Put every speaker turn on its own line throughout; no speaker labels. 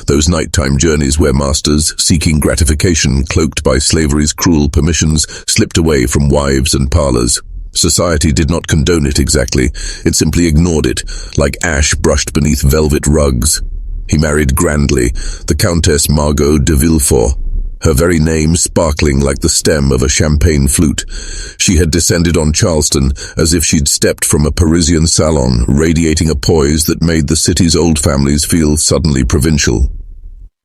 Those nighttime journeys where masters, seeking gratification cloaked by slavery's cruel permissions, slipped away from wives and parlors. Society did not condone it exactly. It simply ignored it, like ash brushed beneath velvet rugs. He married grandly, the Countess Margot de Villefort, her very name sparkling like the stem of a champagne flute. She had descended on Charleston as if she'd stepped from a Parisian salon, radiating a poise that made the city's old families feel suddenly provincial.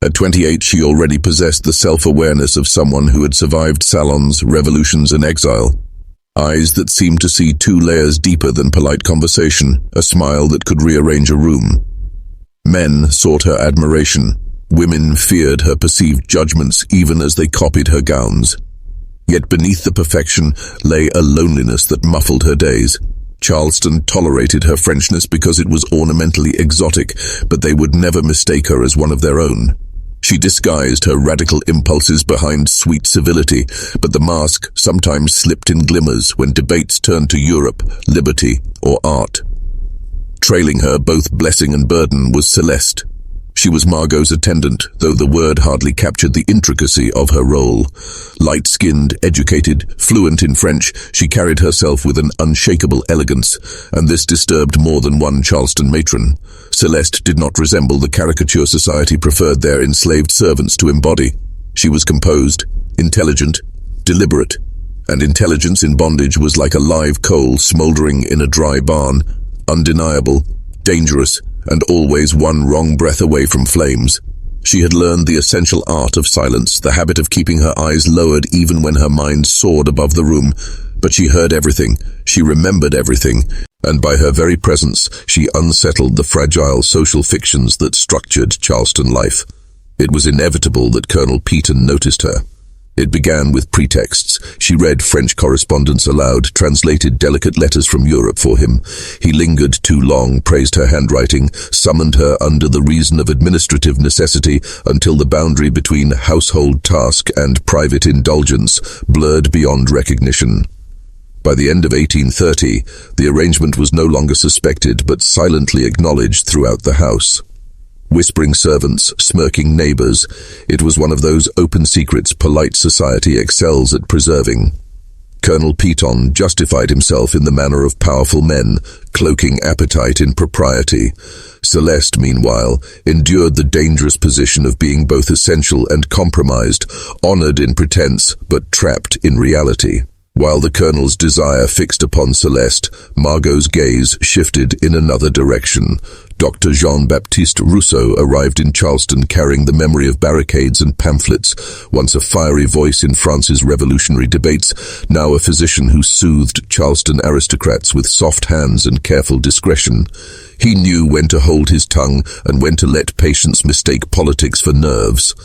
At 28, she already possessed the self-awareness of someone who had survived salons, revolutions, and exile. Eyes that seemed to see 2 layers deeper than polite conversation, a smile that could rearrange a room. Men sought her admiration. Women feared her perceived judgments even as they copied her gowns. Yet beneath the perfection lay a loneliness that muffled her days. Charleston tolerated her Frenchness because it was ornamentally exotic, but they would never mistake her as one of their own. She disguised her radical impulses behind sweet civility, but the mask sometimes slipped in glimmers when debates turned to Europe, liberty, or art. Trailing her, both blessing and burden, was Celeste. She was Margot's attendant, though the word hardly captured the intricacy of her role. Light-skinned, educated, fluent in French, she carried herself with an unshakable elegance, and this disturbed more than one Charleston matron. Celeste did not resemble the caricature society preferred their enslaved servants to embody. She was composed, intelligent, deliberate, and intelligence in bondage was like a live coal smoldering in a dry barn, undeniable, dangerous, and always one wrong breath away from flames. She had learned the essential art of silence, the habit of keeping her eyes lowered even when her mind soared above the room. But she heard everything, she remembered everything, and by her very presence she unsettled the fragile social fictions that structured Charleston life. It was inevitable that Colonel Peton noticed her. It began with pretexts. She read French correspondence aloud, translated delicate letters from Europe for him. He lingered too long, praised her handwriting, summoned her under the reason of administrative necessity until the boundary between household task and private indulgence blurred beyond recognition. By the end of 1830, the arrangement was no longer suspected but silently acknowledged throughout the house. Whispering servants, smirking neighbors, it was one of those open secrets polite society excels at preserving. Colonel Peton justified himself in the manner of powerful men, cloaking appetite in propriety. Celeste, meanwhile, endured the dangerous position of being both essential and compromised, honored in pretense but trapped in reality. While the colonel's desire fixed upon Celeste, Margot's gaze shifted in another direction. Dr. Jean-Baptiste Rousseau arrived in Charleston carrying the memory of barricades and pamphlets, once a fiery voice in France's revolutionary debates, now a physician who soothed Charleston aristocrats with soft hands and careful discretion. He knew when to hold his tongue and when to let patients mistake politics for nerves.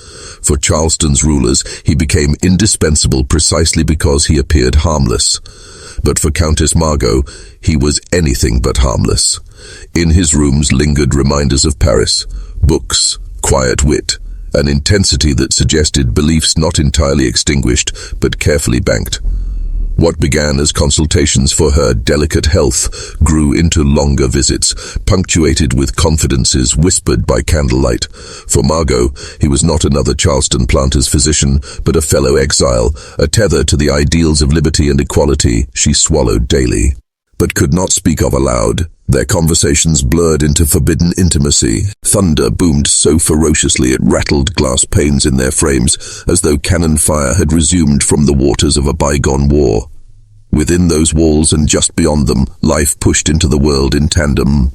For Charleston's rulers, he became indispensable precisely because he appeared harmless. But for Countess Margot, he was anything but harmless. In his rooms lingered reminders of Paris, books, quiet wit, an intensity that suggested beliefs not entirely extinguished but carefully banked. What began as consultations for her delicate health grew into longer visits, punctuated with confidences whispered by candlelight. For Margot, he was not another Charleston planter's physician, but a fellow exile, a tether to the ideals of liberty and equality she swallowed daily, but could not speak of aloud. Their conversations blurred into forbidden intimacy. Thunder boomed so ferociously it rattled glass panes in their frames, as though cannon fire had resumed from the waters of a bygone war. Within those walls and just beyond them, life pushed into the world in tandem.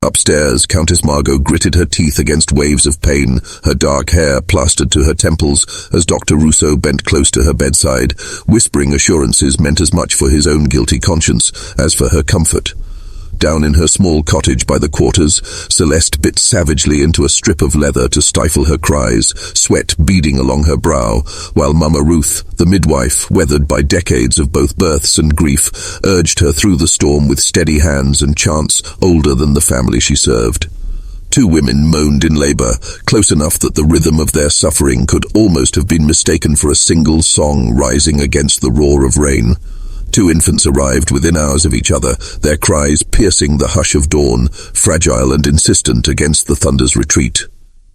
Upstairs, Countess Margot gritted her teeth against waves of pain, her dark hair plastered to her temples as Dr. Rousseau bent close to her bedside, whispering assurances meant as much for his own guilty conscience as for her comfort. Down in her small cottage by the quarters, Celeste bit savagely into a strip of leather to stifle her cries, sweat beading along her brow, while Mama Ruth, the midwife, weathered by decades of both births and grief, urged her through the storm with steady hands and chants older than the family she served. 2 women moaned in labor, close enough that the rhythm of their suffering could almost have been mistaken for a single song rising against the roar of rain. 2 infants arrived within hours of each other, their cries piercing the hush of dawn, fragile and insistent against the thunder's retreat.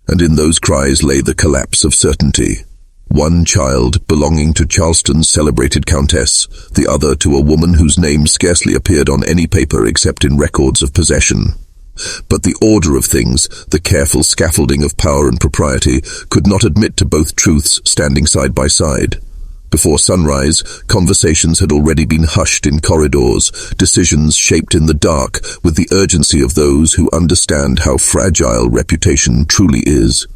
and in those cries lay the collapse of certainty. One child belonging to Charleston's celebrated countess, the other to a woman whose name scarcely appeared on any paper except in records of possession. But the order of things, the careful scaffolding of power and propriety, could not admit to both truths standing side by side. Before sunrise, conversations had already been hushed in corridors, decisions shaped in the dark with the urgency of those who understand how fragile reputation truly is.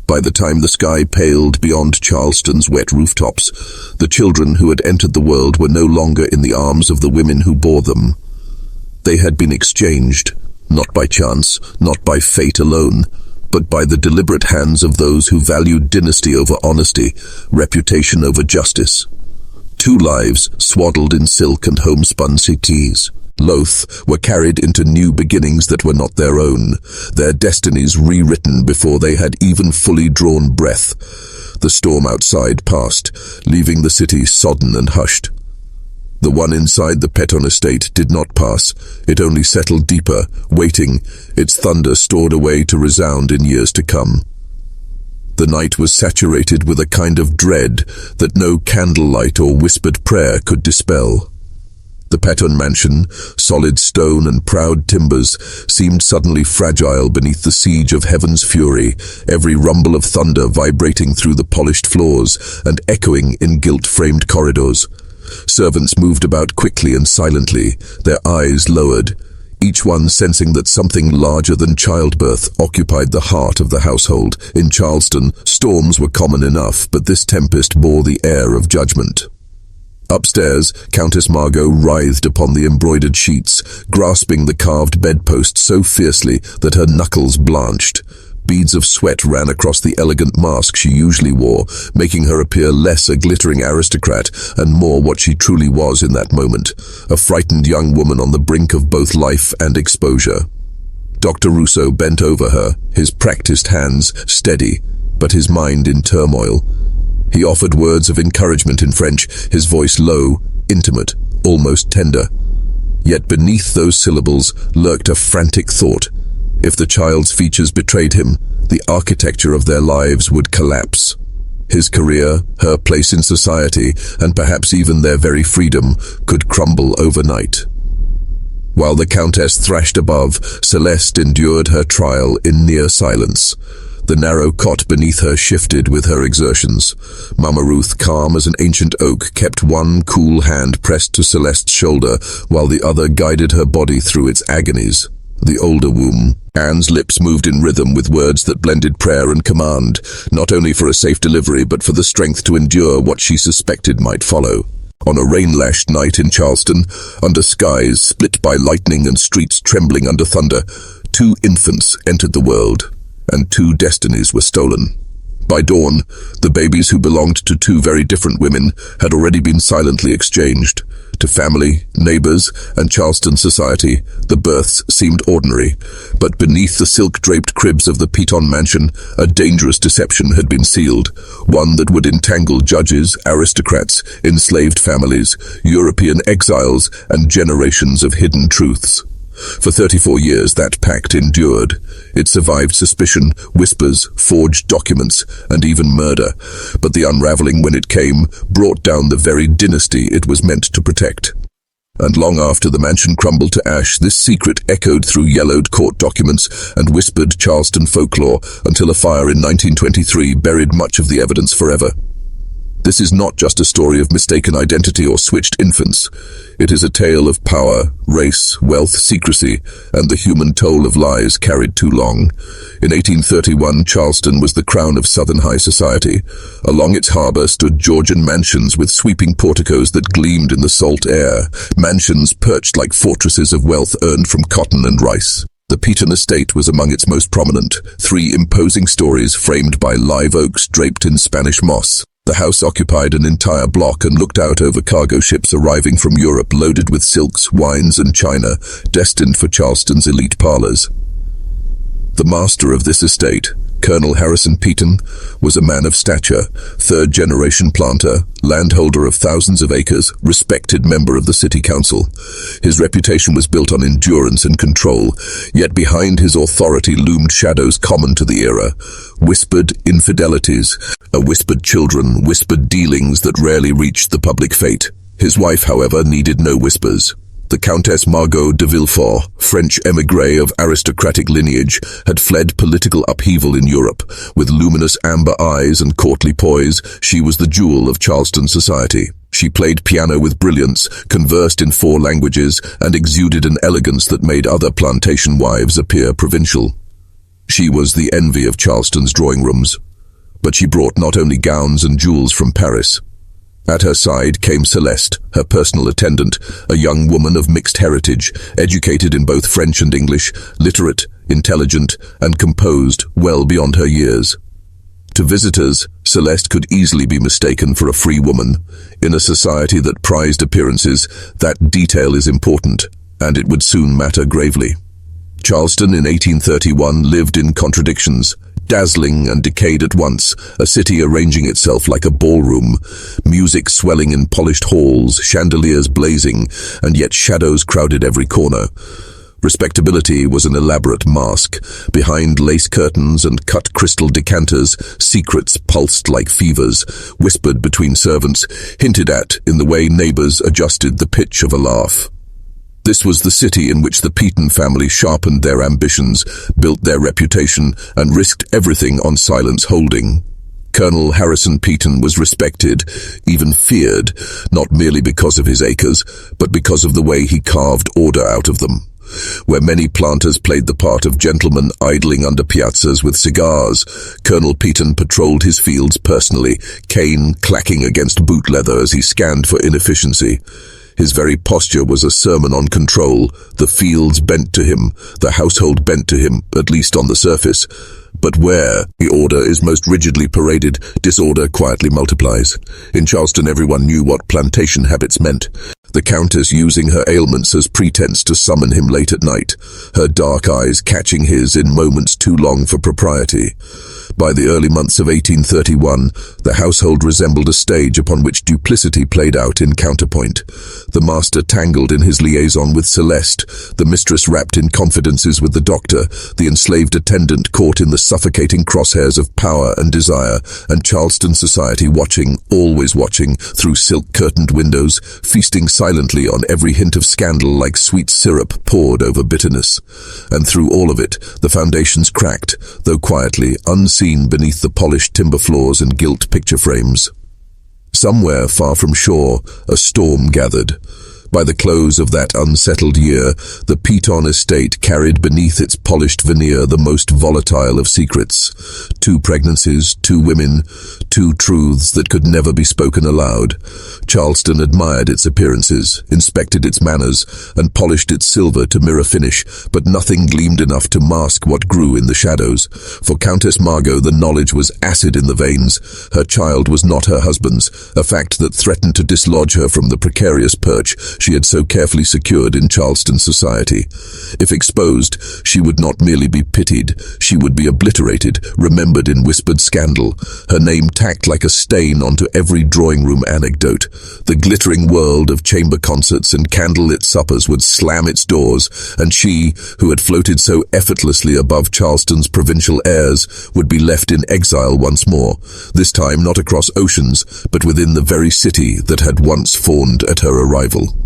By the time the sky paled beyond Charleston's wet rooftops, the children who had entered the world were no longer in the arms of the women who bore them. They had been exchanged, not by chance, not by fate alone, but by the deliberate hands of those who valued dynasty over honesty, reputation over justice. Two lives swaddled in silk and homespun cities, loath, were carried into new beginnings that were not their own, their destinies rewritten before they had even fully drawn breath. The storm outside passed, leaving the city sodden and hushed. The one inside the Peton estate did not pass. It only settled deeper, waiting, its thunder stored away to resound in years to come. The night was saturated with a kind of dread that no candlelight or whispered prayer could dispel. The Peton mansion, solid stone and proud timbers, seemed suddenly fragile beneath the siege of heaven's fury, every rumble of thunder vibrating through the polished floors and echoing in gilt-framed corridors. Servants moved about quickly and silently, their eyes lowered, each one sensing that something larger than childbirth occupied the heart of the household. In Charleston, storms were common enough, but this tempest bore the air of judgment. Upstairs, Countess Margot writhed upon the embroidered sheets, grasping the carved bedpost so fiercely that her knuckles blanched. Beads of sweat ran across the elegant mask she usually wore, making her appear less a glittering aristocrat and more what she truly was in that moment, a frightened young woman on the brink of both life and exposure. Dr. Rousseau bent over her, his practiced hands steady, but his mind in turmoil. He offered words of encouragement in French, his voice low, intimate, almost tender. Yet beneath those syllables lurked a frantic thought. If the child's features betrayed him, the architecture of their lives would collapse. His career, her place in society, and perhaps even their very freedom, could crumble overnight. While the Countess thrashed above, Celeste endured her trial in near silence. The narrow cot beneath her shifted with her exertions. Mama Ruth, calm as an ancient oak, kept one cool hand pressed to Celeste's shoulder, while the other guided her body through its agonies. The older womb. Anne's lips moved in rhythm with words that blended prayer and command, not only for a safe delivery but for the strength to endure what she suspected might follow. On a rain-lashed night in Charleston, under skies split by lightning and streets trembling under thunder, 2 infants entered the world, and 2 destinies were stolen. By dawn, the babies who belonged to 2 very different women had already been silently exchanged. To family, neighbors, and Charleston society, the births seemed ordinary, but beneath the silk-draped cribs of the Peton mansion, a dangerous deception had been sealed, one that would entangle judges, aristocrats, enslaved families, European exiles, and generations of hidden truths. For 34 years that pact endured. It survived suspicion, whispers, forged documents, and even murder. But the unraveling, when it came, brought down the very dynasty it was meant to protect. And long after the mansion crumbled to ash, this secret echoed through yellowed court documents and whispered Charleston folklore until a fire in 1923 buried much of the evidence forever. This is not just a story of mistaken identity or switched infants. It is a tale of power, race, wealth, secrecy, and the human toll of lies carried too long. In 1831, Charleston was the crown of Southern high society. Along its harbor stood Georgian mansions with sweeping porticos that gleamed in the salt air, mansions perched like fortresses of wealth earned from cotton and rice. The Peton estate was among its most prominent, 3 imposing stories framed by live oaks draped in Spanish moss. The house occupied an entire block and looked out over cargo ships arriving from Europe loaded with silks, wines, and china, destined for Charleston's elite parlors. The master of this estate, Colonel Harrison Peaton was a man of stature, third-generation planter, landholder of thousands of acres, respected member of the city council. His reputation was built on endurance and control, yet behind his authority loomed shadows common to the era. Whispered infidelities, whispered children, whispered dealings that rarely reached the public fate. His wife, however, needed no whispers. The Countess Margot de Villefort, French émigrée of aristocratic lineage, had fled political upheaval in Europe. With luminous amber eyes and courtly poise, she was the jewel of Charleston society. She played piano with brilliance, conversed in 4 languages, and exuded an elegance that made other plantation wives appear provincial. She was the envy of Charleston's drawing rooms. But she brought not only gowns and jewels from Paris. At her side came Celeste, her personal attendant, a young woman of mixed heritage, educated in both French and English, literate, intelligent, and composed well beyond her years. To visitors, Celeste could easily be mistaken for a free woman. In a society that prized appearances, that detail is important, and it would soon matter gravely. Charleston in 1831 lived in contradictions. Dazzling and decayed at once, a city arranging itself like a ballroom, music swelling in polished halls, chandeliers blazing, and yet shadows crowded every corner. Respectability was an elaborate mask. Behind lace curtains and cut crystal decanters, secrets pulsed like fevers, whispered between servants, hinted at in the way neighbors adjusted the pitch of a laugh. This was the city in which the Peaton family sharpened their ambitions, built their reputation, and risked everything on silence holding. Colonel Harrison Peaton was respected, even feared, not merely because of his acres, but because of the way he carved order out of them. Where many planters played the part of gentlemen idling under piazzas with cigars, Colonel Peaton patrolled his fields personally, cane clacking against boot leather as he scanned for inefficiency. His very posture was a sermon on control. The fields bent to him, the household bent to him, at least on the surface. But where the order is most rigidly paraded, disorder quietly multiplies. In Charleston, everyone knew what plantation habits meant. The Countess using her ailments as pretense to summon him late at night, her dark eyes catching his in moments too long for propriety. By the early months of 1831, the household resembled a stage upon which duplicity played out in counterpoint. The master tangled in his liaison with Celeste, the mistress wrapped in confidences with the doctor, the enslaved attendant caught in the suffocating crosshairs of power and desire, and Charleston society watching, always watching, through silk-curtained windows, feasting silently on every hint of scandal like sweet syrup poured over bitterness. And through all of it, the foundations cracked, though quietly, unseen beneath the polished timber floors and gilt picture frames. Somewhere far from shore, a storm gathered. By the close of that unsettled year, the Peaton estate carried beneath its polished veneer the most volatile of secrets. 2 pregnancies, 2 women, 2 truths that could never be spoken aloud. Charleston admired its appearances, inspected its manners, and polished its silver to mirror finish, but nothing gleamed enough to mask what grew in the shadows. For Countess Margot, the knowledge was acid in the veins. Her child was not her husband's, a fact that threatened to dislodge her from the precarious perch she had so carefully secured in Charleston society. If exposed, she would not merely be pitied, she would be obliterated, remembered in whispered scandal, her name tacked like a stain onto every drawing-room anecdote. The glittering world of chamber concerts and candlelit suppers would slam its doors, and she, who had floated so effortlessly above Charleston's provincial airs, would be left in exile once more, this time not across oceans, but within the very city that had once fawned at her arrival.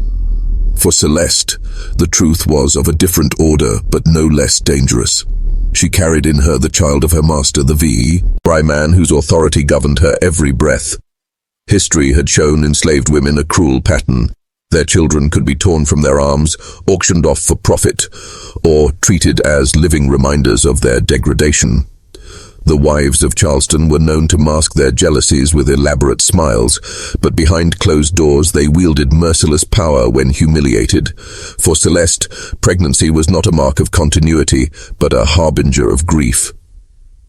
For Celeste, the truth was of a different order, but no less dangerous. She carried in her the child of her master, the V.I. man whose authority governed her every breath. History had shown enslaved women a cruel pattern. Their children could be torn from their arms, auctioned off for profit, or treated as living reminders of their degradation. The wives of Charleston were known to mask their jealousies with elaborate smiles, but behind closed doors they wielded merciless power when humiliated. For Celeste, pregnancy was not a mark of continuity, but a harbinger of grief.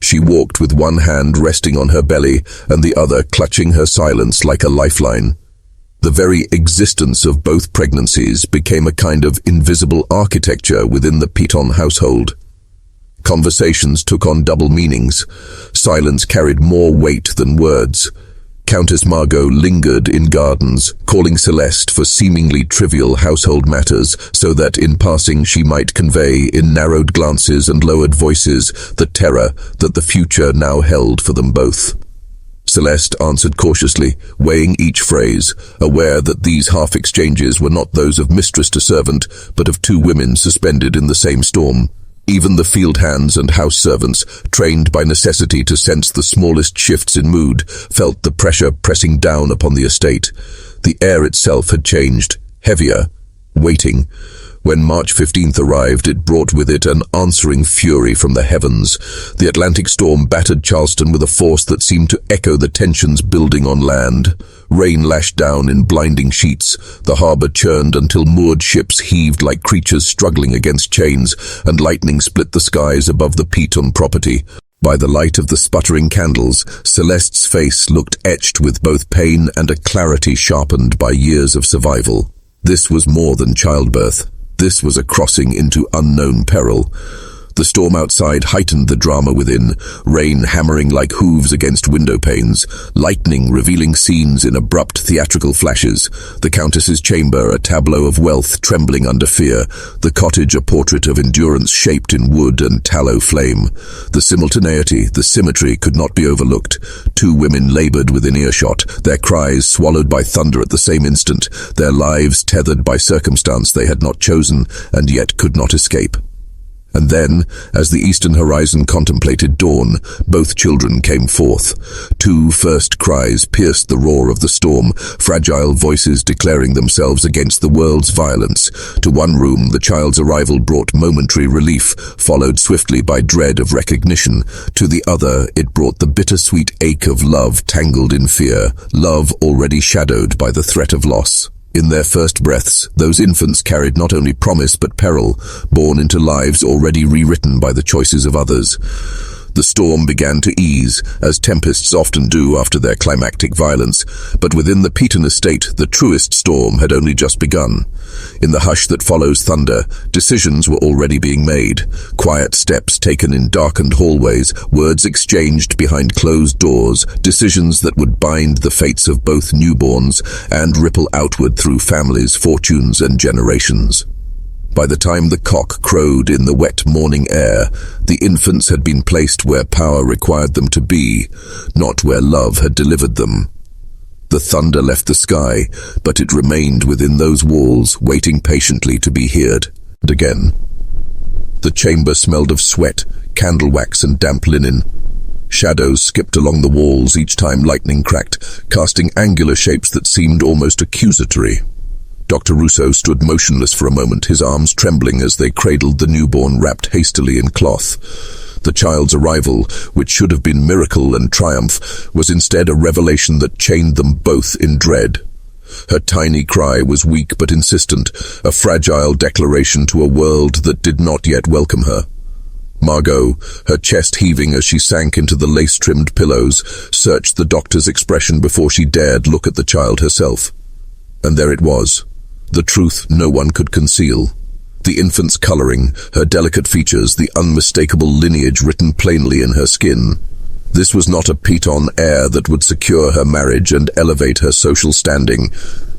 She walked with one hand resting on her belly and the other clutching her silence like a lifeline. The very existence of both pregnancies became a kind of invisible architecture within the Peaton household. Conversations took on double meanings. Silence carried more weight than words. Countess Margot lingered in gardens, calling Celeste for seemingly trivial household matters, so that in passing she might convey, in narrowed glances and lowered voices, the terror that the future now held for them both. Celeste answered cautiously, weighing each phrase, aware that these half-exchanges were not those of mistress to servant, but of two women suspended in the same storm. Even the field hands and house servants, trained by necessity to sense the smallest shifts in mood, felt the pressure pressing down upon the estate. The air itself had changed, heavier, waiting. When March 15th arrived, it brought with it an answering fury from the heavens. The Atlantic storm battered Charleston with a force that seemed to echo the tensions building on land. Rain lashed down in blinding sheets. The harbor churned until moored ships heaved like creatures struggling against chains, and lightning split the skies above the Peton property. By the light of the sputtering candles, Celeste's face looked etched with both pain and a clarity sharpened by years of survival. This was more than childbirth. This was a crossing into unknown peril. The storm outside heightened the drama within, rain hammering like hooves against window panes, lightning revealing scenes in abrupt theatrical flashes, the Countess's chamber a tableau of wealth trembling under fear, the cottage a portrait of endurance shaped in wood and tallow flame. The simultaneity, the symmetry could not be overlooked. Two women labored within earshot, their cries swallowed by thunder at the same instant, their lives tethered by circumstance they had not chosen and yet could not escape. And then, as the eastern horizon contemplated dawn, both children came forth. Two first cries pierced the roar of the storm, fragile voices declaring themselves against the world's violence. To one room, the child's arrival brought momentary relief, followed swiftly by dread of recognition. To the other, it brought the bittersweet ache of love tangled in fear, love already shadowed by the threat of loss. In their first breaths, those infants carried not only promise but peril, born into lives already rewritten by the choices of others. The storm began to ease, as tempests often do after their climactic violence, but within the Peton estate, the truest storm had only just begun. In the hush that follows thunder, decisions were already being made. Quiet steps taken in darkened hallways, words exchanged behind closed doors, decisions that would bind the fates of both newborns and ripple outward through families, fortunes, and generations. By the time the cock crowed in the wet morning air, the infants had been placed where power required them to be, not where love had delivered them. The thunder left the sky, but it remained within those walls, waiting patiently to be heard. And again. The chamber smelled of sweat, candle wax, and damp linen. Shadows skipped along the walls each time lightning cracked, casting angular shapes that seemed almost accusatory. Dr. Rousseau stood motionless for a moment, his arms trembling as they cradled the newborn wrapped hastily in cloth. The child's arrival, which should have been miracle and triumph, was instead a revelation that chained them both in dread. Her tiny cry was weak but insistent, a fragile declaration to a world that did not yet welcome her. Margot, her chest heaving as she sank into the lace-trimmed pillows, searched the doctor's expression before she dared look at the child herself. And there it was. The truth no one could conceal. The infant's coloring, her delicate features, the unmistakable lineage written plainly in her skin. This was not a Peton heir that would secure her marriage and elevate her social standing.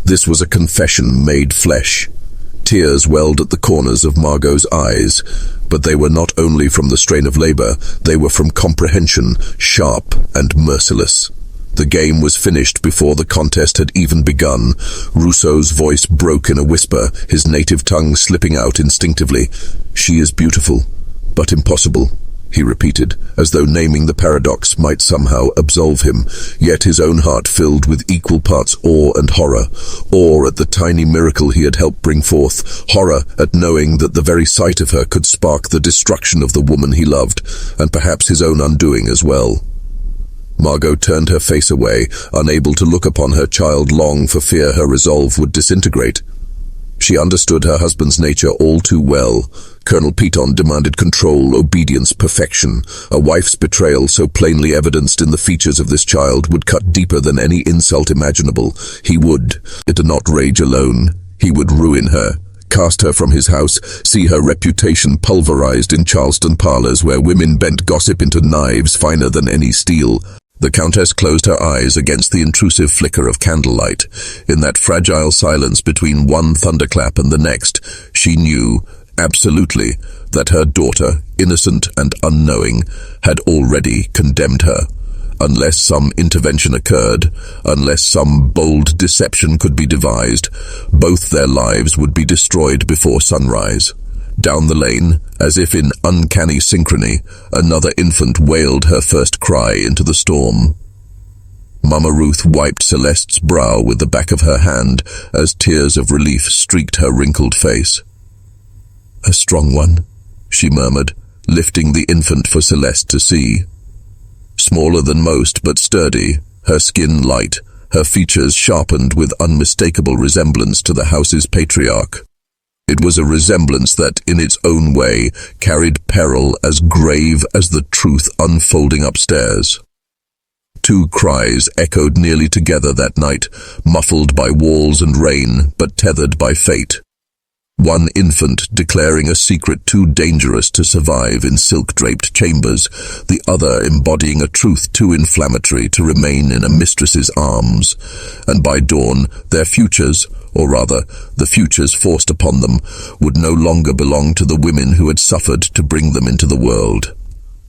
This was a confession made flesh. Tears welled at the corners of Margot's eyes, but they were not only from the strain of labor, they were from comprehension, sharp and merciless. The game was finished before the contest had even begun. Rousseau's voice broke in a whisper, his native tongue slipping out instinctively. "She is beautiful, but impossible," he repeated, as though naming the paradox might somehow absolve him, yet his own heart filled with equal parts awe and horror. Awe at the tiny miracle he had helped bring forth, horror at knowing that the very sight of her could spark the destruction of the woman he loved, and perhaps his own undoing as well. Margot turned her face away, unable to look upon her child long for fear her resolve would disintegrate. She understood her husband's nature all too well. Colonel Peton demanded control, obedience, perfection. A wife's betrayal, so plainly evidenced in the features of this child, would cut deeper than any insult imaginable. He would not rage alone. He would ruin her, cast her from his house, see her reputation pulverized in Charleston parlors where women bent gossip into knives finer than any steel. The Countess closed her eyes against the intrusive flicker of candlelight. In that fragile silence between one thunderclap and the next, she knew, absolutely, that her daughter, innocent and unknowing, had already condemned her. Unless some intervention occurred, unless some bold deception could be devised, both their lives would be destroyed before sunrise. Down the lane, as if in uncanny synchrony, another infant wailed her first cry into the storm. Mama Ruth wiped Celeste's brow with the back of her hand as tears of relief streaked her wrinkled face. "A strong one," she murmured, lifting the infant for Celeste to see. Smaller than most, but sturdy, her skin light, her features sharpened with unmistakable resemblance to the house's patriarch. It was a resemblance that, in its own way, carried peril as grave as the truth unfolding upstairs. Two cries echoed nearly together that night, muffled by walls and rain, but tethered by fate. One infant declaring a secret too dangerous to survive in silk-draped chambers, the other embodying a truth too inflammatory to remain in a mistress's arms. And by dawn, their futures, or rather, the futures forced upon them, would no longer belong to the women who had suffered to bring them into the world.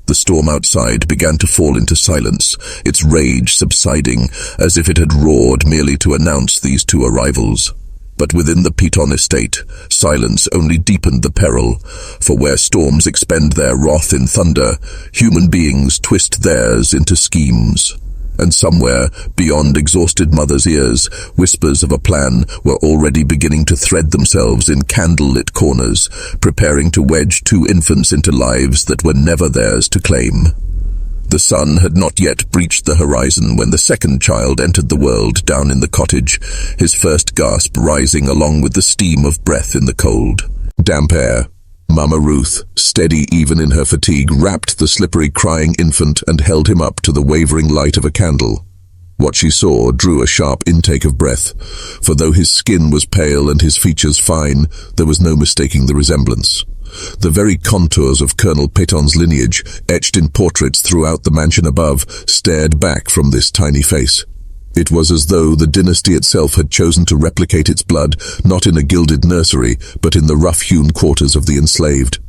The storm outside began to fall into silence, its rage subsiding, as if it had roared merely to announce these two arrivals. But within the Piton estate, silence only deepened the peril, for where storms expend their wrath in thunder, human beings twist theirs into schemes. And somewhere, beyond exhausted mothers' ears, whispers of a plan were already beginning to thread themselves in candle-lit corners, preparing to wedge two infants into lives that were never theirs to claim. The sun had not yet breached the horizon when the second child entered the world down in the cottage, his first gasp rising along with the steam of breath in the cold. Damp air. Mama Ruth, steady even in her fatigue, wrapped the slippery crying infant and held him up to the wavering light of a candle. What she saw drew a sharp intake of breath, for though his skin was pale and his features fine, there was no mistaking the resemblance. The very contours of Colonel Péton's lineage, etched in portraits throughout the mansion above, stared back from this tiny face. It was as though the dynasty itself had chosen to replicate its blood, not in a gilded nursery, but in the rough-hewn quarters of the enslaved.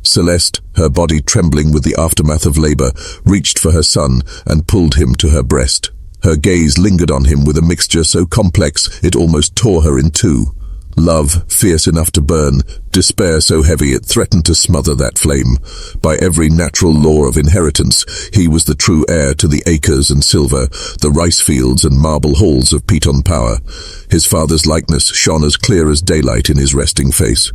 Celeste, her body trembling with the aftermath of labor, reached for her son and pulled him to her breast. Her gaze lingered on him with a mixture so complex it almost tore her in two. Love, fierce enough to burn, despair so heavy it threatened to smother that flame. By every natural law of inheritance, he was the true heir to the acres and silver, the rice fields and marble halls of Piton power. His father's likeness shone as clear as daylight in his resting face.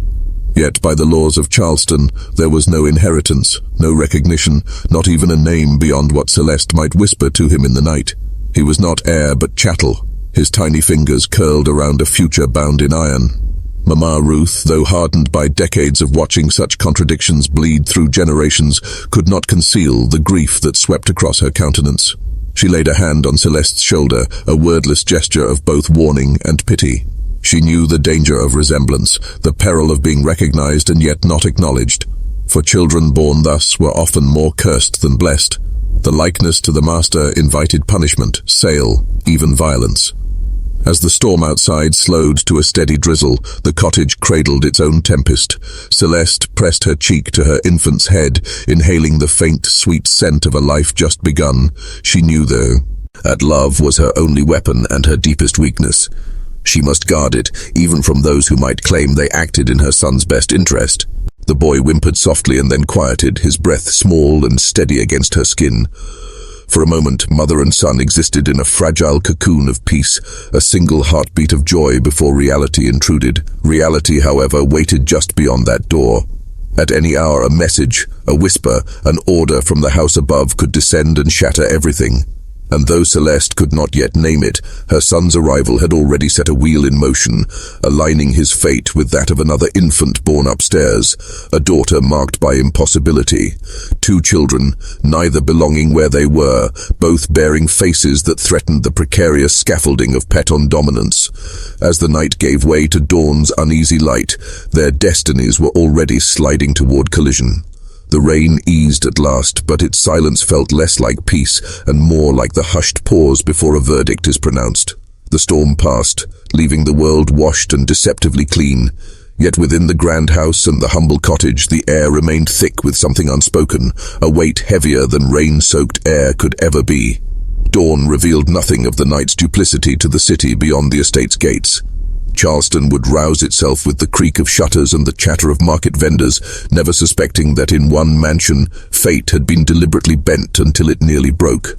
Yet by the laws of Charleston, there was no inheritance, no recognition, not even a name beyond what Celeste might whisper to him in the night. He was not heir but chattel, his tiny fingers curled around a future bound in iron. Mama Ruth, though hardened by decades of watching such contradictions bleed through generations, could not conceal the grief that swept across her countenance. She laid a hand on Celeste's shoulder, a wordless gesture of both warning and pity. She knew the danger of resemblance, the peril of being recognized and yet not acknowledged. For children born thus were often more cursed than blessed. The likeness to the master invited punishment, sale, even violence. As the storm outside slowed to a steady drizzle, the cottage cradled its own tempest. Celeste pressed her cheek to her infant's head, inhaling the faint, sweet scent of a life just begun. She knew, though, that love was her only weapon and her deepest weakness. She must guard it, even from those who might claim they acted in her son's best interest. The boy whimpered softly and then quieted, his breath small and steady against her skin. For a moment, mother and son existed in a fragile cocoon of peace, a single heartbeat of joy before reality intruded. Reality, however, waited just beyond that door. At any hour, a message, a whisper, an order from the house above could descend and shatter everything. And though Celeste could not yet name it, her son's arrival had already set a wheel in motion, aligning his fate with that of another infant born upstairs, a daughter marked by impossibility. 2 children, neither belonging where they were, both bearing faces that threatened the precarious scaffolding of Peton dominance. As the night gave way to dawn's uneasy light, their destinies were already sliding toward collision. The rain eased at last, but its silence felt less like peace and more like the hushed pause before a verdict is pronounced. The storm passed, leaving the world washed and deceptively clean. Yet within the grand house and the humble cottage, the air remained thick with something unspoken, a weight heavier than rain-soaked air could ever be. Dawn revealed nothing of the night's duplicity to the city beyond the estate's gates. Charleston would rouse itself with the creak of shutters and the chatter of market vendors, never suspecting that in one mansion, fate had been deliberately bent until it nearly broke.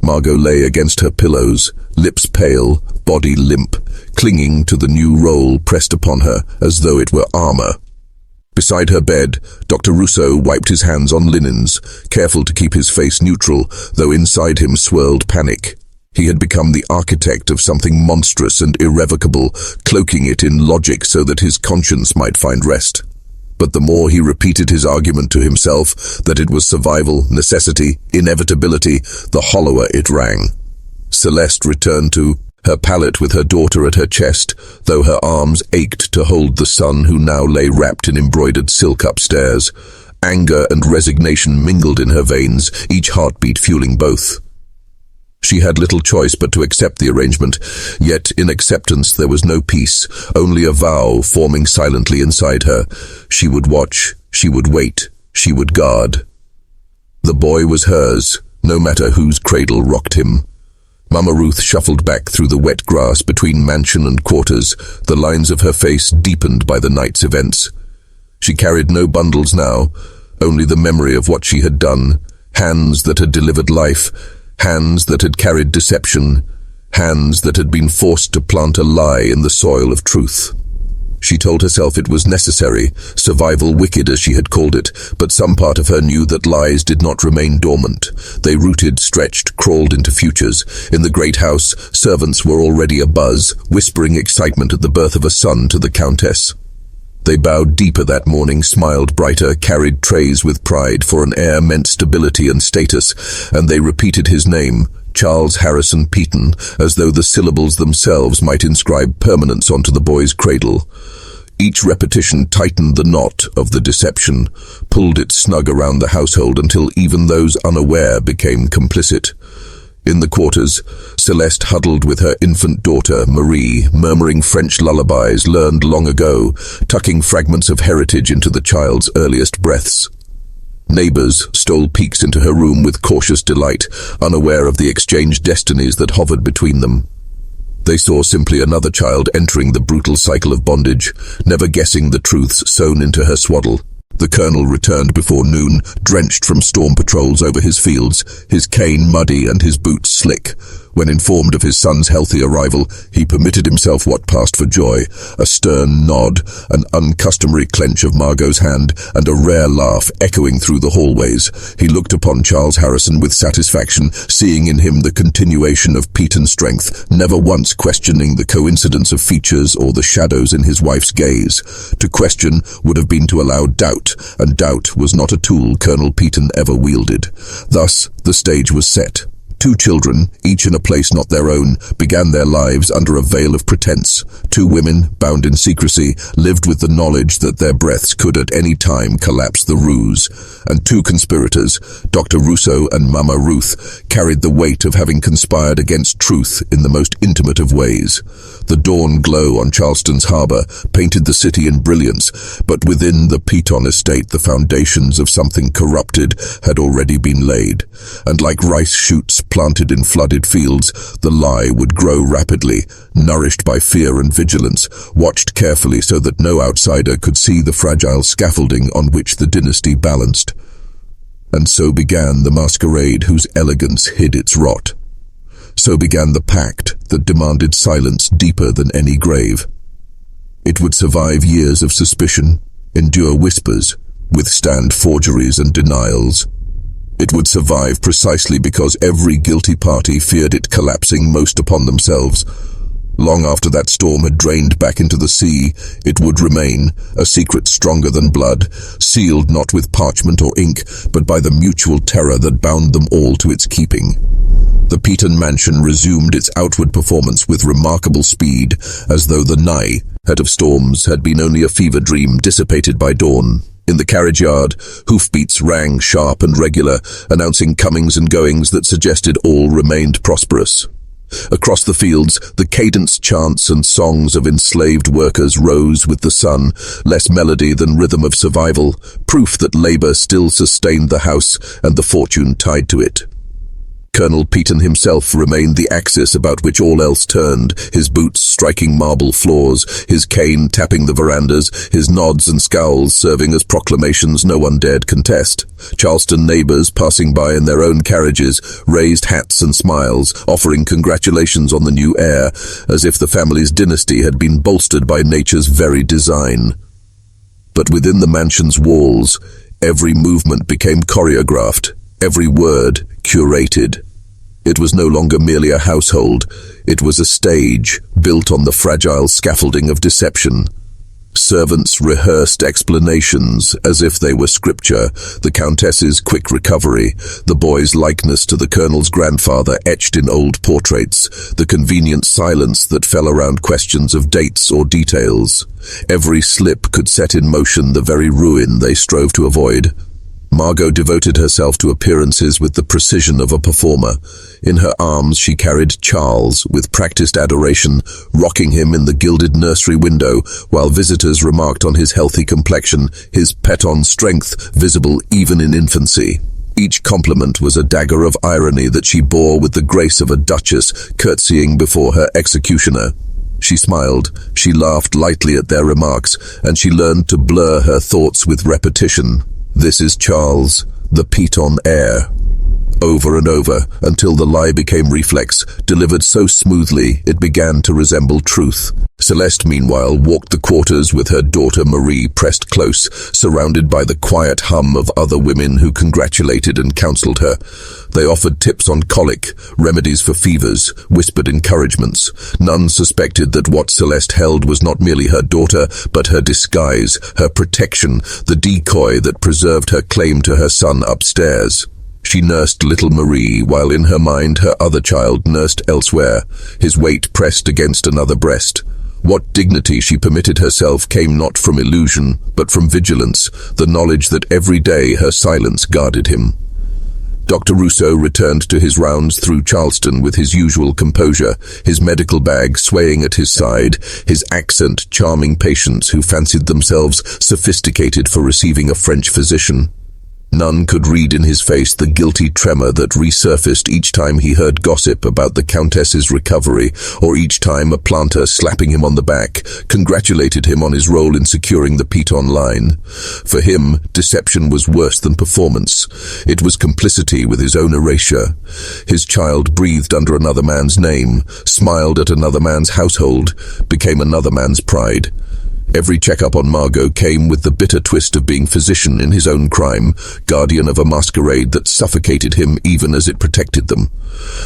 Margot lay against her pillows, lips pale, body limp, clinging to the new role pressed upon her as though it were armor. Beside her bed, Dr. Rousseau wiped his hands on linens, careful to keep his face neutral, though inside him swirled panic. He had become the architect of something monstrous and irrevocable, cloaking it in logic so that his conscience might find rest. But the more he repeated his argument to himself, that it was survival, necessity, inevitability, the hollower it rang. Celeste returned to her pallet with her daughter at her chest, though her arms ached to hold the son who now lay wrapped in embroidered silk upstairs. Anger and resignation mingled in her veins, each heartbeat fueling both. She had little choice but to accept the arrangement, yet in acceptance there was no peace, only a vow forming silently inside her. She would watch, she would wait, she would guard. The boy was hers, no matter whose cradle rocked him. Mama Ruth shuffled back through the wet grass between mansion and quarters, the lines of her face deepened by the night's events. She carried no bundles now, only the memory of what she had done, hands that had delivered life, hands that had carried deception, hands that had been forced to plant a lie in the soil of truth. She told herself it was necessary, survival wicked as she had called it, but some part of her knew that lies did not remain dormant. They rooted, stretched, crawled into futures. In the great house, servants were already abuzz, whispering excitement at the birth of a son to the Countess. They bowed deeper that morning, smiled brighter, carried trays with pride, for an heir meant stability and status, and they repeated his name, Charles Harrison Peton, as though the syllables themselves might inscribe permanence onto the boy's cradle. Each repetition tightened the knot of the deception, pulled it snug around the household until even those unaware became complicit. In the quarters, Celeste huddled with her infant daughter, Marie, murmuring French lullabies learned long ago, tucking fragments of heritage into the child's earliest breaths. Neighbors stole peeks into her room with cautious delight, unaware of the exchanged destinies that hovered between them. They saw simply another child entering the brutal cycle of bondage, never guessing the truths sewn into her swaddle. The colonel returned before noon, drenched from storm patrols over his fields, his cane muddy and his boots slick. When informed of his son's healthy arrival, he permitted himself what passed for joy, a stern nod, an uncustomary clench of Margot's hand, and a rare laugh echoing through the hallways. He looked upon Charles Harrison with satisfaction, seeing in him the continuation of Peton's strength, never once questioning the coincidence of features or the shadows in his wife's gaze. To question would have been to allow doubt, and doubt was not a tool Colonel Peton ever wielded. Thus, the stage was set. 2 children, each in a place not their own, began their lives under a veil of pretense. 2 women, bound in secrecy, lived with the knowledge that their breaths could at any time collapse the ruse. And 2 conspirators, Dr. Rousseau and Mama Ruth, carried the weight of having conspired against truth in the most intimate of ways. The dawn glow on Charleston's harbor painted the city in brilliance, but within the Peton estate the foundations of something corrupted had already been laid. And like rice shoots planted in flooded fields, the lie would grow rapidly, nourished by fear and vigilance, watched carefully so that no outsider could see the fragile scaffolding on which the dynasty balanced. And so began the masquerade whose elegance hid its rot. So began the pact that demanded silence deeper than any grave. It would survive years of suspicion, endure whispers, withstand forgeries and denials. It would survive precisely because every guilty party feared it collapsing most upon themselves. Long after that storm had drained back into the sea, it would remain, a secret stronger than blood, sealed not with parchment or ink, but by the mutual terror that bound them all to its keeping. The Peaton mansion resumed its outward performance with remarkable speed, as though the night, head of storms, had been only a fever dream dissipated by dawn. In the carriage yard, hoofbeats rang sharp and regular, announcing comings and goings that suggested all remained prosperous. Across the fields, the cadenced chants and songs of enslaved workers rose with the sun, less melody than rhythm of survival, proof that labor still sustained the house and the fortune tied to it. Colonel Peaton himself remained the axis about which all else turned, his boots striking marble floors, his cane tapping the verandas, his nods and scowls serving as proclamations no one dared contest. Charleston neighbors passing by in their own carriages raised hats and smiles, offering congratulations on the new heir, as if the family's dynasty had been bolstered by nature's very design. But within the mansion's walls, every movement became choreographed, every word curated. It was no longer merely a household, it was a stage built on the fragile scaffolding of deception. Servants rehearsed explanations as if they were scripture, the Countess's quick recovery, the boy's likeness to the Colonel's grandfather etched in old portraits, the convenient silence that fell around questions of dates or details. Every slip could set in motion the very ruin they strove to avoid. Margot devoted herself to appearances with the precision of a performer. In her arms she carried Charles with practiced adoration, rocking him in the gilded nursery window, while visitors remarked on his healthy complexion, his Peaton strength visible even in infancy. Each compliment was a dagger of irony that she bore with the grace of a duchess curtsying before her executioner. She smiled, she laughed lightly at their remarks, and she learned to blur her thoughts with repetition. "This is Charles, the Peaton heir." Over and over, until the lie became reflex, delivered so smoothly it began to resemble truth. Celeste, meanwhile, walked the quarters with her daughter Marie pressed close, surrounded by the quiet hum of other women who congratulated and counseled her. They offered tips on colic, remedies for fevers, whispered encouragements. None suspected that what Celeste held was not merely her daughter, but her disguise, her protection, the decoy that preserved her claim to her son upstairs. She nursed little Marie, while in her mind her other child nursed elsewhere, his weight pressed against another breast. What dignity she permitted herself came not from illusion, but from vigilance, the knowledge that every day her silence guarded him. Dr. Rousseau returned to his rounds through Charleston with his usual composure, his medical bag swaying at his side, his accent charming patients who fancied themselves sophisticated for receiving a French physician. None could read in his face the guilty tremor that resurfaced each time he heard gossip about the Countess's recovery, or each time a planter slapping him on the back congratulated him on his role in securing the Peaton line. For him, deception was worse than performance. It was complicity with his own erasure. His child breathed under another man's name, smiled at another man's household, became another man's pride. Every checkup on Margot came with the bitter twist of being physician in his own crime, guardian of a masquerade that suffocated him even as it protected them.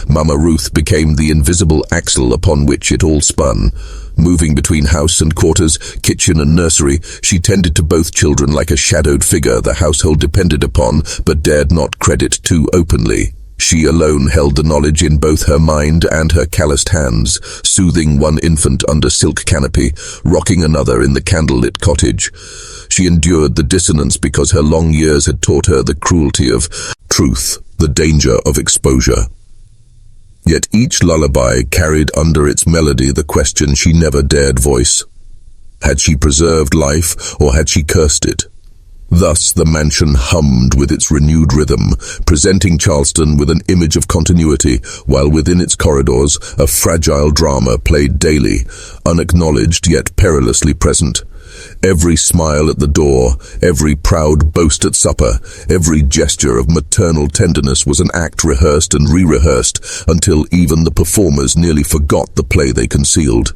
Mama Ruth became the invisible axle upon which it all spun. Moving between house and quarters, kitchen and nursery, she tended to both children like a shadowed figure the household depended upon but dared not credit too openly. She alone held the knowledge in both her mind and her calloused hands, soothing one infant under silk canopy, rocking another in the candlelit cottage. She endured the dissonance because her long years had taught her the cruelty of truth, the danger of exposure. Yet each lullaby carried under its melody the question she never dared voice. Had she preserved life, or had she cursed it? Thus the mansion hummed with its renewed rhythm, presenting Charleston with an image of continuity, while within its corridors a fragile drama played daily, unacknowledged yet perilously present. Every smile at the door, every proud boast at supper, every gesture of maternal tenderness was an act rehearsed and re-rehearsed until even the performers nearly forgot the play they concealed.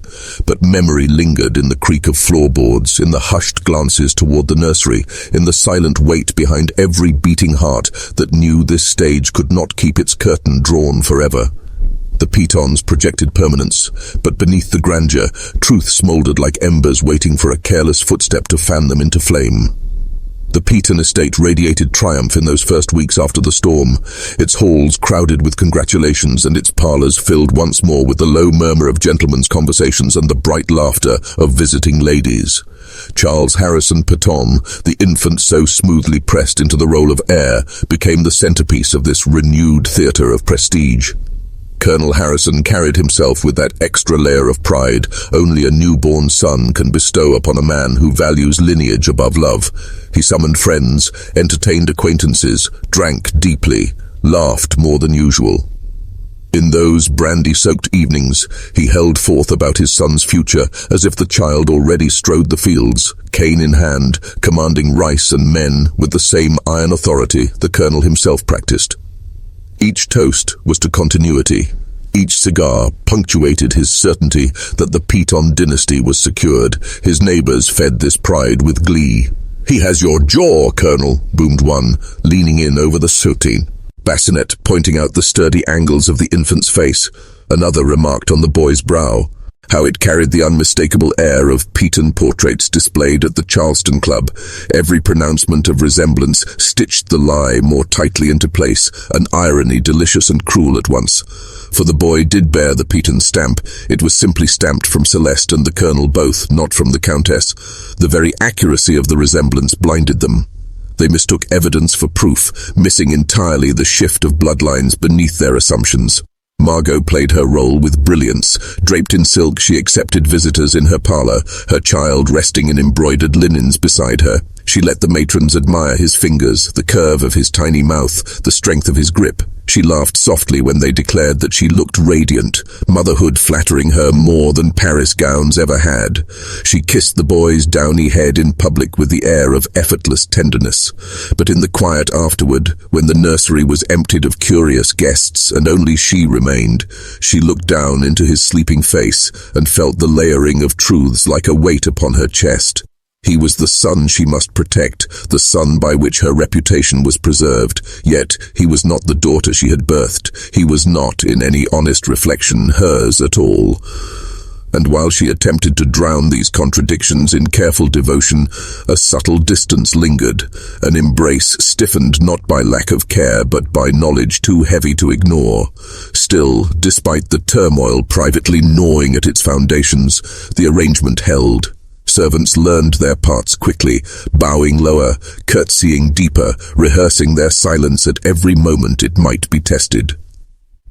But memory lingered in the creak of floorboards, in the hushed glances toward the nursery, in the silent weight behind every beating heart that knew this stage could not keep its curtain drawn forever. The pitons projected permanence, but beneath the grandeur, truth smoldered like embers waiting for a careless footstep to fan them into flame. The Piton estate radiated triumph in those first weeks after the storm, its halls crowded with congratulations and its parlors filled once more with the low murmur of gentlemen's conversations and the bright laughter of visiting ladies. Charles Harrison Piton, the infant so smoothly pressed into the role of heir, became the centerpiece of this renewed theater of prestige. Colonel Harrison carried himself with that extra layer of pride only a newborn son can bestow upon a man who values lineage above love. He summoned friends, entertained acquaintances, drank deeply, laughed more than usual. In those brandy-soaked evenings, he held forth about his son's future as if the child already strode the fields, cane in hand, commanding rice and men with the same iron authority the colonel himself practiced. Each toast was to continuity. Each cigar punctuated his certainty that the Piton dynasty was secured. His neighbors fed this pride with glee. "He has your jaw, Colonel," boomed one, leaning in over the soutine bassinet, pointing out the sturdy angles of the infant's face. Another remarked on the boy's brow, how it carried the unmistakable air of Piton portraits displayed at the Charleston Club. Every pronouncement of resemblance stitched the lie more tightly into place, an irony delicious and cruel at once. For the boy did bear the Piton stamp. It was simply stamped from Celeste and the colonel both, not from the Countess. The very accuracy of the resemblance blinded them. They mistook evidence for proof, missing entirely the shift of bloodlines beneath their assumptions. Margot played her role with brilliance. Draped in silk, she accepted visitors in her parlor, her child resting in embroidered linens beside her. She let the matrons admire his fingers, the curve of his tiny mouth, the strength of his grip. She laughed softly when they declared that she looked radiant, motherhood flattering her more than Paris gowns ever had. She kissed the boy's downy head in public with the air of effortless tenderness. But in the quiet afterward, when the nursery was emptied of curious guests and only she remained, she looked down into his sleeping face and felt the layering of truths like a weight upon her chest. He was the son she must protect, the son by which her reputation was preserved, yet he was not the daughter she had birthed. He was not, in any honest reflection, hers at all. And while she attempted to drown these contradictions in careful devotion, a subtle distance lingered, an embrace stiffened not by lack of care but by knowledge too heavy to ignore. Still, despite the turmoil privately gnawing at its foundations, the arrangement held. Servants learned their parts quickly, bowing lower, curtsying deeper, rehearsing their silence at every moment it might be tested.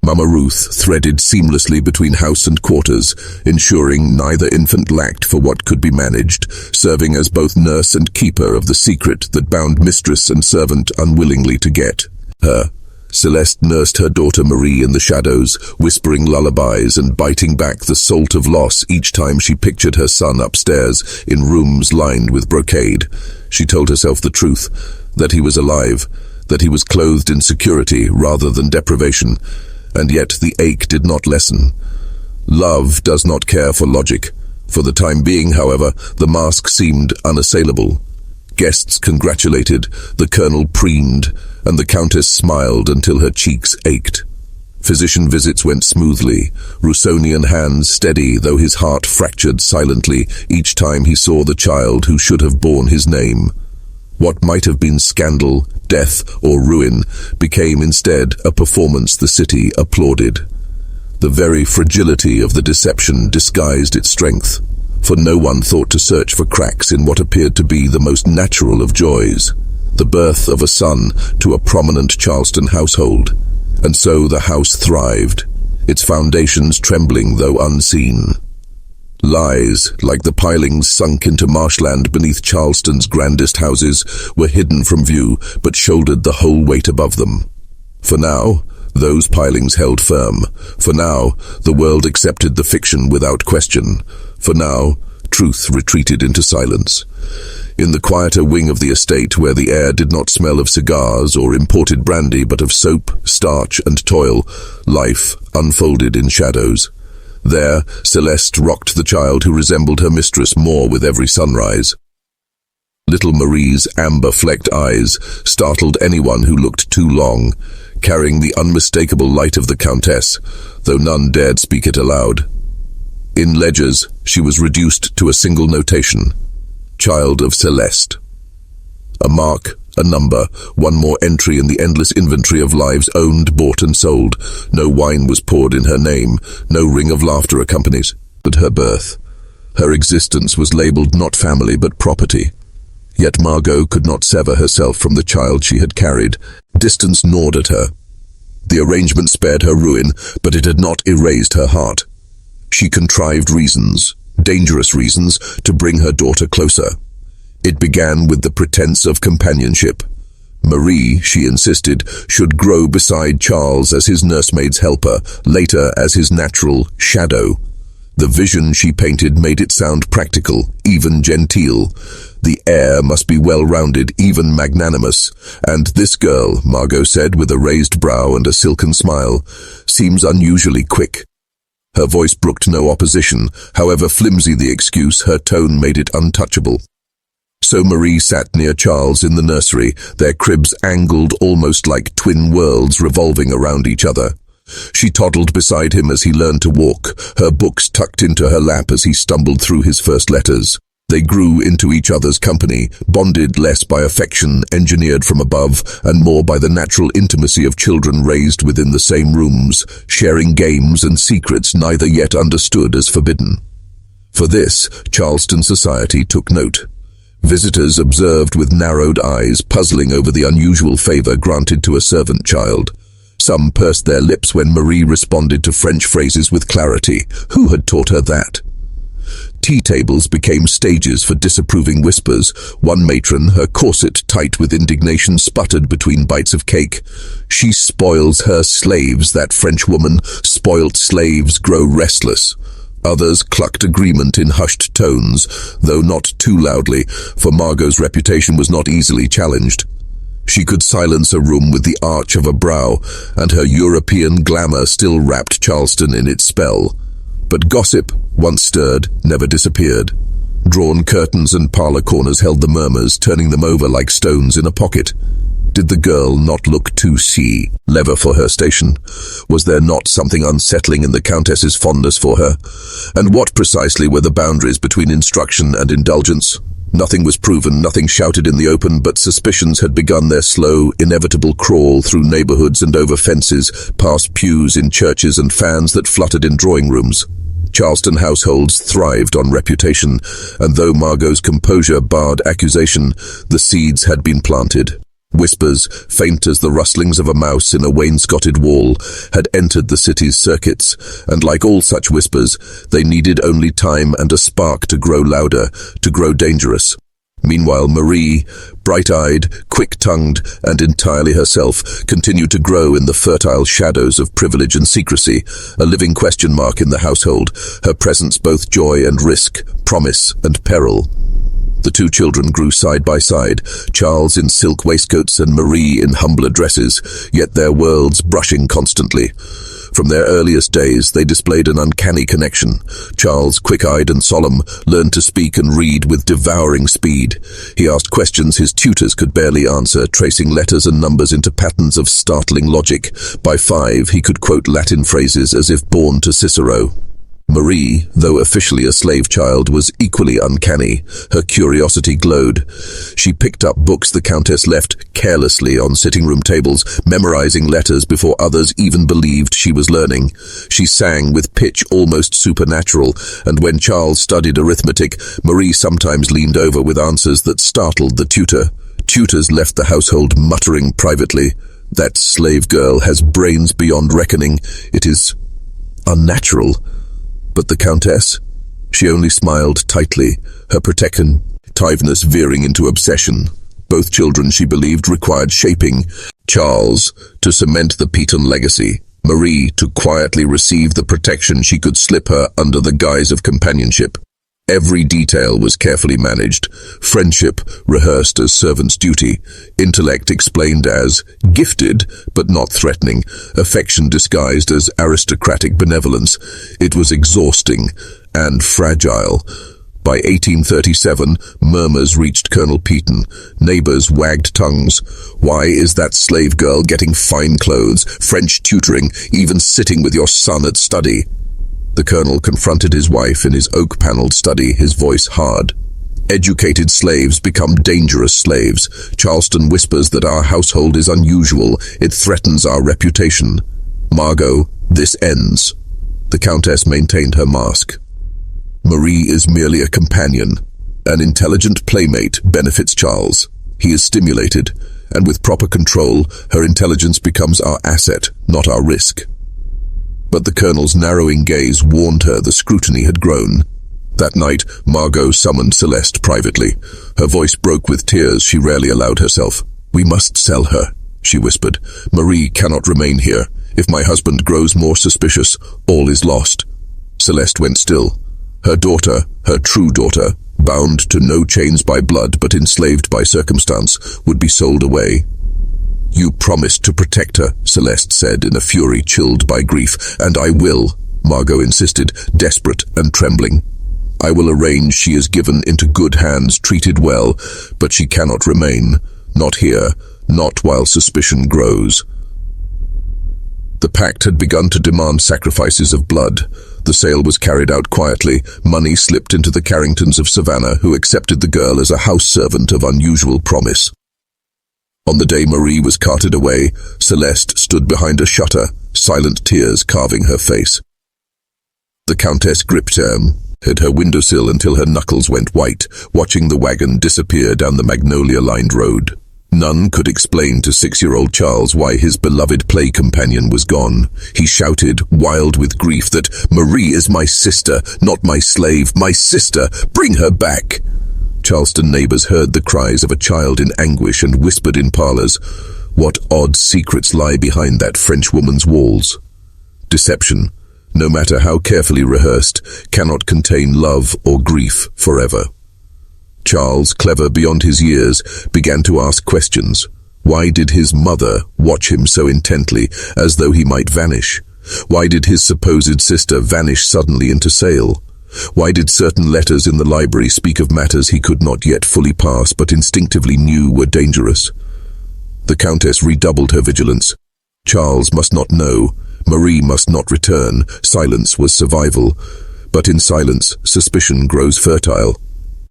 Mama Ruth threaded seamlessly between house and quarters, ensuring neither infant lacked for what could be managed, serving as both nurse and keeper of the secret that bound mistress and servant unwillingly to get her. Celeste nursed her daughter Marie in the shadows, whispering lullabies and biting back the salt of loss each time she pictured her son upstairs in rooms lined with brocade. She told herself the truth, that he was alive, that he was clothed in security rather than deprivation, and yet the ache did not lessen. Love does not care for logic. For the time being, however, the mask seemed unassailable. Guests congratulated, the colonel preened, and the Countess smiled until her cheeks ached. Physician visits went smoothly, Rousseauian hands steady though his heart fractured silently each time he saw the child who should have borne his name. What might have been scandal, death, or ruin became instead a performance the city applauded. The very fragility of the deception disguised its strength, for no one thought to search for cracks in what appeared to be the most natural of joys, the birth of a son to a prominent Charleston household. And so the house thrived, its foundations trembling though unseen. Lies, like the pilings sunk into marshland beneath Charleston's grandest houses, were hidden from view but shouldered the whole weight above them. For now, those pilings held firm. For now, the world accepted the fiction without question. For now, truth retreated into silence. In the quieter wing of the estate, where the air did not smell of cigars or imported brandy but of soap, starch, and toil, life unfolded in shadows. There, Celeste rocked the child who resembled her mistress more with every sunrise. Little Marie's amber-flecked eyes startled anyone who looked too long, carrying the unmistakable light of the Countess, though none dared speak it aloud. In ledgers, she was reduced to a single notation: Child of Celeste. A mark, a number, one more entry in the endless inventory of lives owned, bought and sold. No wine was poured in her name, no ring of laughter accompanies her birth. Her existence was labelled not family but property. Yet Margot could not sever herself from the child she had carried. Distance gnawed at her. The arrangement spared her ruin, but it had not erased her heart. She contrived reasons, dangerous reasons, to bring her daughter closer. It began with the pretense of companionship. Marie, she insisted, should grow beside Charles as his nursemaid's helper, later as his natural shadow. The vision she painted made it sound practical, even genteel. The heir must be well-rounded, even magnanimous. And this girl, Margot said with a raised brow and a silken smile, seems unusually quick. Her voice brooked no opposition. However flimsy the excuse, her tone made it untouchable. So Marie sat near Charles in the nursery, their cribs angled almost like twin worlds revolving around each other. She toddled beside him as he learned to walk, her books tucked into her lap as he stumbled through his first letters. They grew into each other's company, bonded less by affection engineered from above and more by the natural intimacy of children raised within the same rooms, sharing games and secrets neither yet understood as forbidden. For this, Charleston society took note. Visitors observed with narrowed eyes, puzzling over the unusual favor granted to a servant child. Some pursed their lips when Marie responded to French phrases with clarity. Who had taught her that? Tea tables became stages for disapproving whispers. One matron, her corset tight with indignation, sputtered between bites of cake. She spoils her slaves, that French woman. Spoilt slaves grow restless. Others clucked agreement in hushed tones, though not too loudly, for Margot's reputation was not easily challenged. She could silence a room with the arch of a brow, and her European glamour still wrapped Charleston in its spell. But gossip, once stirred, never disappeared. Drawn curtains and parlor corners held the murmurs, turning them over like stones in a pocket. Did the girl not look too clever for her station? Was there not something unsettling in the Countess's fondness for her? And what precisely were the boundaries between instruction and indulgence? Nothing was proven, nothing shouted in the open, but suspicions had begun their slow, inevitable crawl through neighborhoods and over fences, past pews in churches and fans that fluttered in drawing rooms. Charleston households thrived on reputation, and though Margot's composure barred accusation, the seeds had been planted. Whispers, faint as the rustlings of a mouse in a wainscoted wall, had entered the city's circuits, and like all such whispers, they needed only time and a spark to grow louder, to grow dangerous. Meanwhile, Marie, bright-eyed, quick-tongued, and entirely herself, continued to grow in the fertile shadows of privilege and secrecy, a living question mark in the household, her presence both joy and risk, promise and peril. The two children grew side by side, Charles in silk waistcoats and Marie in humbler dresses, yet their worlds brushing constantly. From their earliest days, they displayed an uncanny connection. Charles, quick-eyed and solemn, learned to speak and read with devouring speed. He asked questions his tutors could barely answer, tracing letters and numbers into patterns of startling logic. By 5, he could quote Latin phrases as if born to Cicero. Marie, though officially a slave child, was equally uncanny. Her curiosity glowed. She picked up books the Countess left carelessly on sitting room tables, memorizing letters before others even believed she was learning. She sang with pitch almost supernatural, and when Charles studied arithmetic, Marie sometimes leaned over with answers that startled the tutor. Tutors left the household muttering privately, "That slave girl has brains beyond reckoning. It is unnatural." But the Countess? She only smiled tightly, her protectiveness veering into obsession. Both children, she believed, required shaping. Charles, to cement the Peton legacy. Marie, to quietly receive the protection she could slip her under the guise of companionship. Every detail was carefully managed. Friendship rehearsed as servant's duty. Intellect explained as gifted but not threatening. Affection disguised as aristocratic benevolence. It was exhausting and fragile. By 1837, murmurs reached Colonel Peaton. Neighbors wagged tongues. Why is that slave girl getting fine clothes, French tutoring, even sitting with your son at study? The colonel confronted his wife in his oak-paneled study, his voice hard. Educated slaves become dangerous slaves. Charleston whispers that our household is unusual. It threatens our reputation. Margot, this ends. The Countess maintained her mask. Marie is merely a companion. An intelligent playmate benefits Charles. He is stimulated, and with proper control, her intelligence becomes our asset, not our risk. But the colonel's narrowing gaze warned her the scrutiny had grown. That night, Margot summoned Celeste privately. Her voice broke with tears she rarely allowed herself. "We must sell her," she whispered. "Marie cannot remain here. If my husband grows more suspicious, all is lost." Celeste went still. Her daughter, her true daughter, bound to no chains by blood but enslaved by circumstance, would be sold away. "You promised to protect her," Celeste said in a fury chilled by grief. "And I will," Margot insisted, desperate and trembling. "I will arrange she is given into good hands, treated well, but she cannot remain. Not here, not while suspicion grows." The Pact had begun to demand sacrifices of blood. The sale was carried out quietly. Money slipped into the Carringtons of Savannah, who accepted the girl as a house servant of unusual promise. On the day Marie was carted away, Celeste stood behind a shutter, silent tears carving her face. The Countess gripped at her windowsill until her knuckles went white, watching the wagon disappear down the magnolia-lined road. None could explain to 6-year-old Charles why his beloved play companion was gone. He shouted, wild with grief, that Marie is my sister, not my slave, my sister, bring her back. Charleston neighbors heard the cries of a child in anguish and whispered in parlors, what odd secrets lie behind that French woman's walls? Deception, no matter how carefully rehearsed, cannot contain love or grief forever. Charles, clever beyond his years, began to ask questions. Why did his mother watch him so intently, as though he might vanish? Why did his supposed sister vanish suddenly into sale? Why did certain letters in the library speak of matters he could not yet fully pass but instinctively knew were dangerous? The Countess redoubled her vigilance. Charles must not know. Marie must not return. Silence was survival. But in silence, suspicion grows fertile.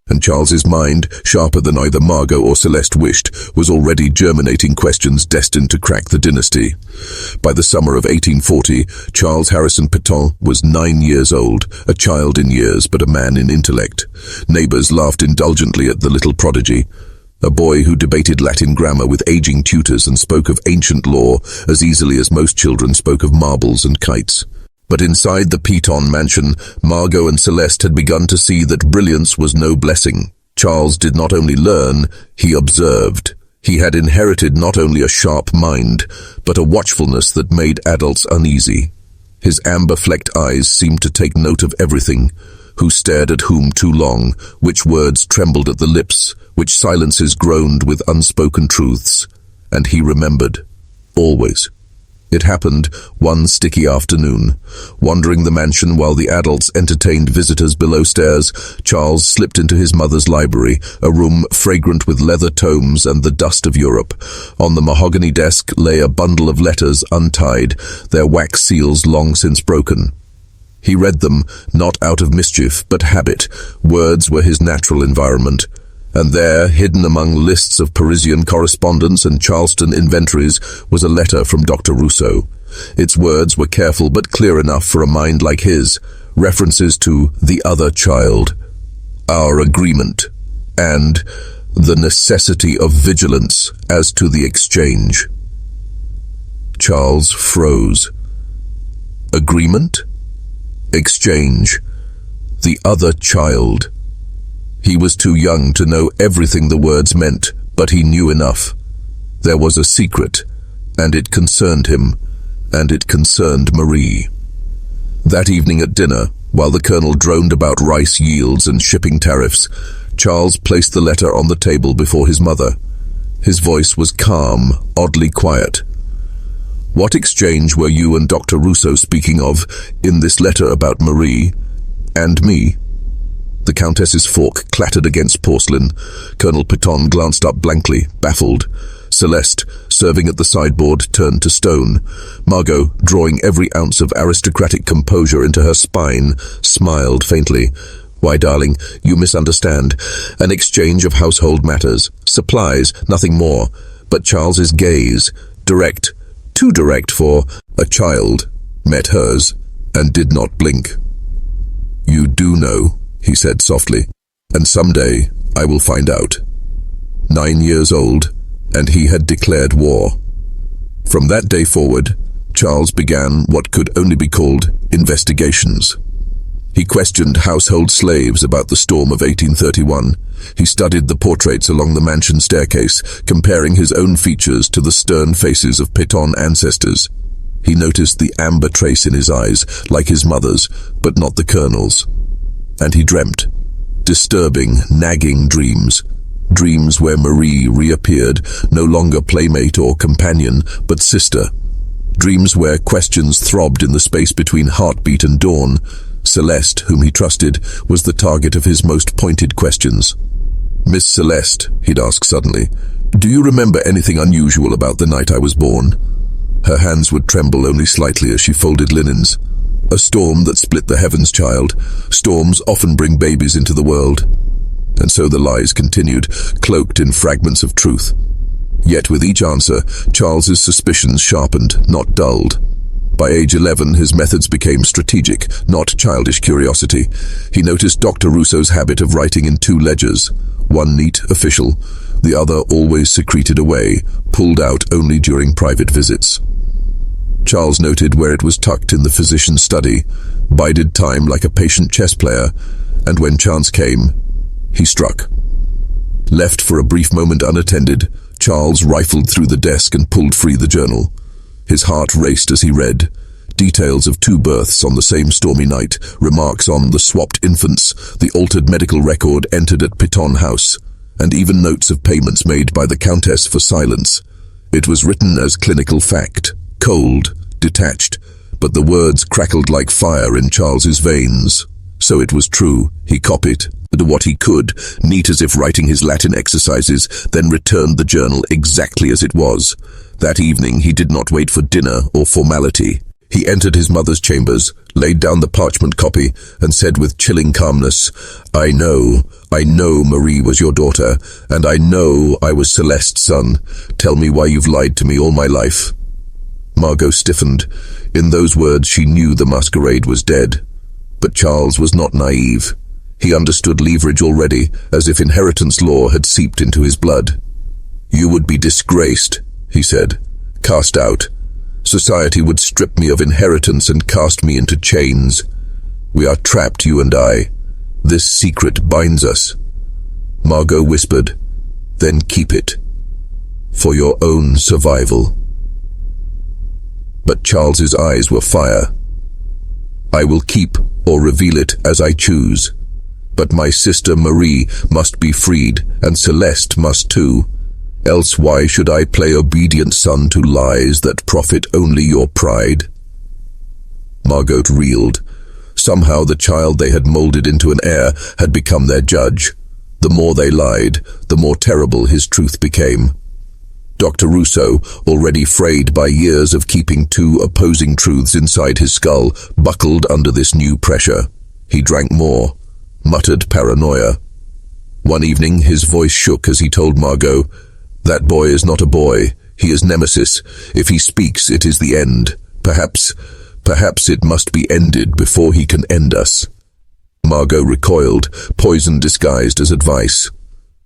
And Charles's mind, sharper than either Margot or Celeste wished, was already germinating questions destined to crack the dynasty. By the summer of 1840, Charles Harrison Petain was 9 years old, a child in years but a man in intellect. Neighbors laughed indulgently at the little prodigy, a boy who debated Latin grammar with aging tutors and spoke of ancient law as easily as most children spoke of marbles and kites. But inside the Peaton mansion, Margot and Celeste had begun to see that brilliance was no blessing. Charles did not only learn, he observed. He had inherited not only a sharp mind, but a watchfulness that made adults uneasy. His amber-flecked eyes seemed to take note of everything. Who stared at whom too long, which words trembled at the lips, which silences groaned with unspoken truths. And he remembered. Always. It happened one sticky afternoon. Wandering the mansion while the adults entertained visitors below stairs, Charles slipped into his mother's library, a room fragrant with leather tomes and the dust of Europe. On the mahogany desk lay a bundle of letters untied, their wax seals long since broken. He read them, not out of mischief, but habit. Words were his natural environment. And there, hidden among lists of Parisian correspondence and Charleston inventories, was a letter from Dr. Rousseau. Its words were careful but clear enough for a mind like his, references to the other child, our agreement, and the necessity of vigilance as to the exchange. Charles froze. Agreement? Exchange. The other child. He was too young to know everything the words meant, but he knew enough. There was a secret, and it concerned him, and it concerned Marie. That evening at dinner, while the colonel droned about rice yields and shipping tariffs, Charles placed the letter on the table before his mother. His voice was calm, oddly quiet. "What exchange were you and Dr. Rousseau speaking of in this letter about Marie and me?" The Countess's fork clattered against porcelain. Colonel Piton glanced up blankly, baffled. Celeste, serving at the sideboard, turned to stone. Margot, drawing every ounce of aristocratic composure into her spine, smiled faintly. "Why, darling, you misunderstand. An exchange of household matters. Supplies, nothing more." But Charles's gaze, direct, too direct for a child, met hers, and did not blink. "You do know," he said softly, "and someday I will find out." 9 years old, and he had declared war. From that day forward, Charles began what could only be called investigations. He questioned household slaves about the storm of 1831. He studied the portraits along the mansion staircase, comparing his own features to the stern faces of Piton ancestors. He noticed the amber trace in his eyes, like his mother's, but not the colonel's. And he dreamt. Disturbing, nagging dreams. Dreams where Marie reappeared, no longer playmate or companion, but sister. Dreams where questions throbbed in the space between heartbeat and dawn. Celeste, whom he trusted, was the target of his most pointed questions. "Miss Celeste," he'd ask suddenly, "do you remember anything unusual about the night I was born?" Her hands would tremble only slightly as she folded linens. A storm that split the heavens, child. Storms often bring babies into the world. And so the lies continued, cloaked in fragments of truth. Yet with each answer, Charles's suspicions sharpened, not dulled. By age 11, his methods became strategic, not childish curiosity. He noticed Dr. Rousseau's habit of writing in 2 ledgers, one neat, official, the other always secreted away, pulled out only during private visits. Charles noted where it was tucked in the physician's study, bided time like a patient chess player, and when chance came, he struck. Left for a brief moment unattended, Charles rifled through the desk and pulled free the journal. His heart raced as he read. Details of 2 births on the same stormy night, remarks on the swapped infants, the altered medical record entered at Piton House, and even notes of payments made by the Countess for silence. It was written as clinical fact, cold, detached, but the words crackled like fire in Charles's veins. So it was true. He copied what he could, neat as if writing his Latin exercises, then returned the journal exactly as it was. That evening he did not wait for dinner or formality. He entered his mother's chambers, laid down the parchment copy, and said with chilling calmness, I know Marie was your daughter, and I know I was Celeste's son. Tell me why you've lied to me all my life." Margot stiffened. In those words she knew the masquerade was dead. But Charles was not naive. He understood leverage already, as if inheritance law had seeped into his blood. "You would be disgraced," he said, "cast out. Society would strip me of inheritance and cast me into chains. We are trapped, you and I. This secret binds us." Margot whispered, "Then keep it. For your own survival." But Charles's eyes were fire. "I will keep or reveal it as I choose. But my sister Marie must be freed, and Celeste must too. Else why should I play obedient son to lies that profit only your pride?" Margot reeled. Somehow the child they had molded into an heir had become their judge. The more they lied, the more terrible his truth became. Dr. Rousseau, already frayed by years of keeping 2 opposing truths inside his skull, buckled under this new pressure. He drank more, muttered paranoia. One evening his voice shook as he told Margot, "That boy is not a boy. He is Nemesis. If he speaks, it is the end. Perhaps it must be ended before he can end us." Margot recoiled, poison disguised as advice.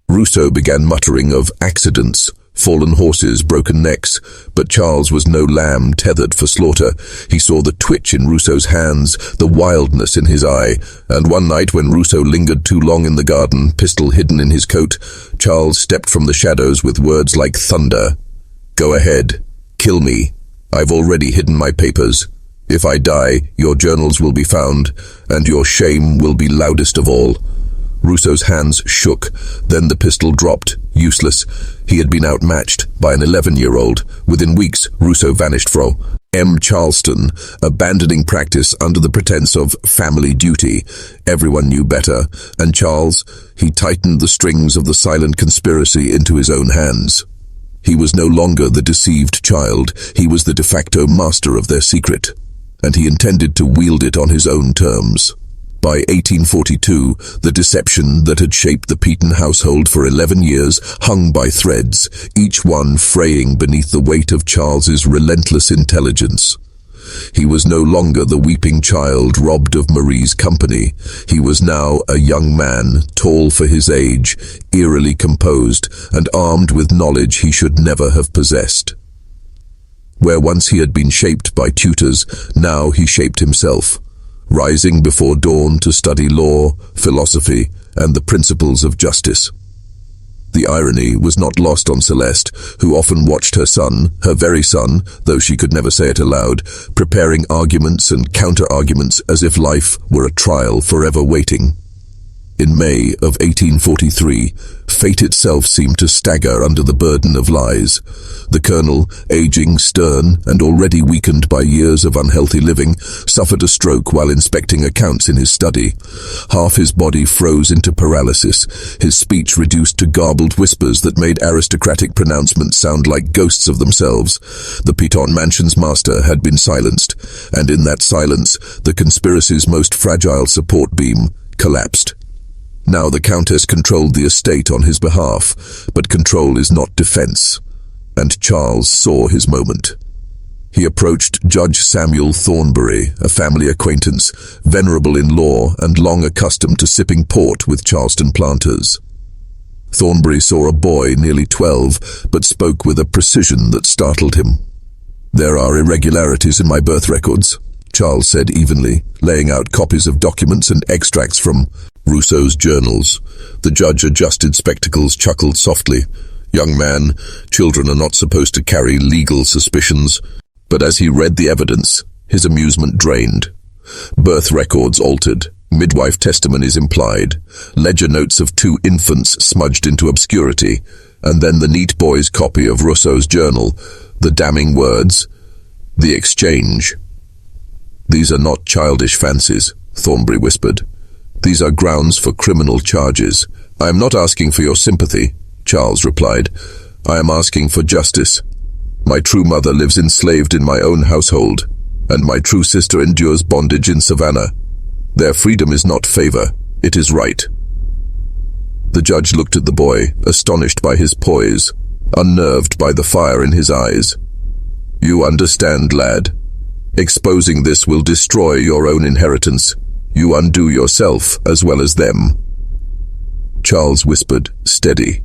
Rousseau began muttering of accidents, fallen horses, broken necks, but Charles was no lamb tethered for slaughter. He saw the twitch in Rousseau's hands, the wildness in his eye, and one night when Rousseau lingered too long in the garden, pistol hidden in his coat, Charles stepped from the shadows with words like thunder. "Go ahead. Kill me. I've already hidden my papers. If I die, your journals will be found, and your shame will be loudest of all." Rousseau's hands shook, then the pistol dropped, useless. He had been outmatched by an 11-year-old. Within weeks, Rousseau vanished from Charleston, abandoning practice under the pretense of family duty. Everyone knew better, and Charles, he tightened the strings of the silent conspiracy into his own hands. He was no longer the deceived child, he was the de facto master of their secret, and he intended to wield it on his own terms. By 1842, the deception that had shaped the Peton household for 11 years hung by threads, each one fraying beneath the weight of Charles's relentless intelligence. He was no longer the weeping child robbed of Marie's company. He was now a young man, tall for his age, eerily composed, and armed with knowledge he should never have possessed. Where once he had been shaped by tutors, now he shaped himself, rising before dawn to study law, philosophy, and the principles of justice. The irony was not lost on Celeste, who often watched her son, her very son, though she could never say it aloud, preparing arguments and counter-arguments as if life were a trial forever waiting. In May of 1843, fate itself seemed to stagger under the burden of lies. The colonel, aging, stern, and already weakened by years of unhealthy living, suffered a stroke while inspecting accounts in his study. Half his body froze into paralysis, his speech reduced to garbled whispers that made aristocratic pronouncements sound like ghosts of themselves. The Peton mansion's master had been silenced, and in that silence, the conspiracy's most fragile support beam collapsed. Now the Countess controlled the estate on his behalf, but control is not defense, and Charles saw his moment. He approached Judge Samuel Thornbury, a family acquaintance, venerable in law and long accustomed to sipping port with Charleston planters. Thornbury saw a boy nearly 12, but spoke with a precision that startled him. "There are irregularities in my birth records," Charles said evenly, laying out copies of documents and extracts from Rousseau's journals. The judge adjusted spectacles, chuckled softly. "Young man, children are not supposed to carry legal suspicions." But as he read the evidence, his amusement drained. Birth records altered, midwife testimonies implied, ledger notes of 2 infants smudged into obscurity, and then the neat boy's copy of Rousseau's journal, the damning words, "The exchange." "These are not childish fancies," Thornbury whispered. "These are grounds for criminal charges." "I am not asking for your sympathy," Charles replied. "I am asking for justice. My true mother lives enslaved in my own household, and my true sister endures bondage in Savannah. Their freedom is not favor, it is right." The judge looked at the boy, astonished by his poise, unnerved by the fire in his eyes. "You understand, lad. Exposing this will destroy your own inheritance. You undo yourself as well as them." Charles whispered, steady,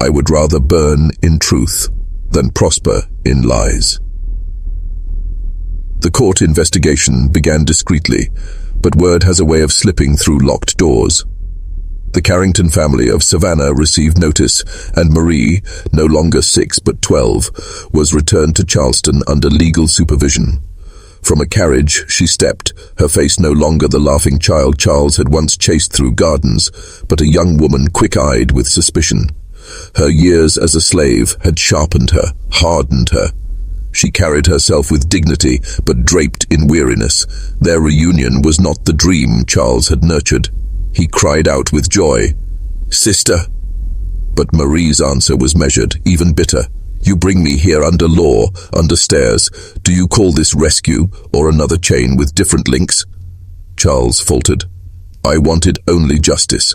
"I would rather burn in truth than prosper in lies." The court investigation began discreetly, but word has a way of slipping through locked doors. The Carrington family of Savannah received notice, and Marie, no longer 6 but 12, was returned to Charleston under legal supervision. From a carriage she stepped, her face no longer the laughing child Charles had once chased through gardens, but a young woman quick-eyed with suspicion. Her years as a slave had sharpened her, hardened her. She carried herself with dignity, but draped in weariness. Their reunion was not the dream Charles had nurtured. He cried out with joy, "Sister!" But Marie's answer was measured, even bitter. "You bring me here under law, under stairs. Do you call this rescue, or another chain with different links?" Charles faltered. "I wanted only justice."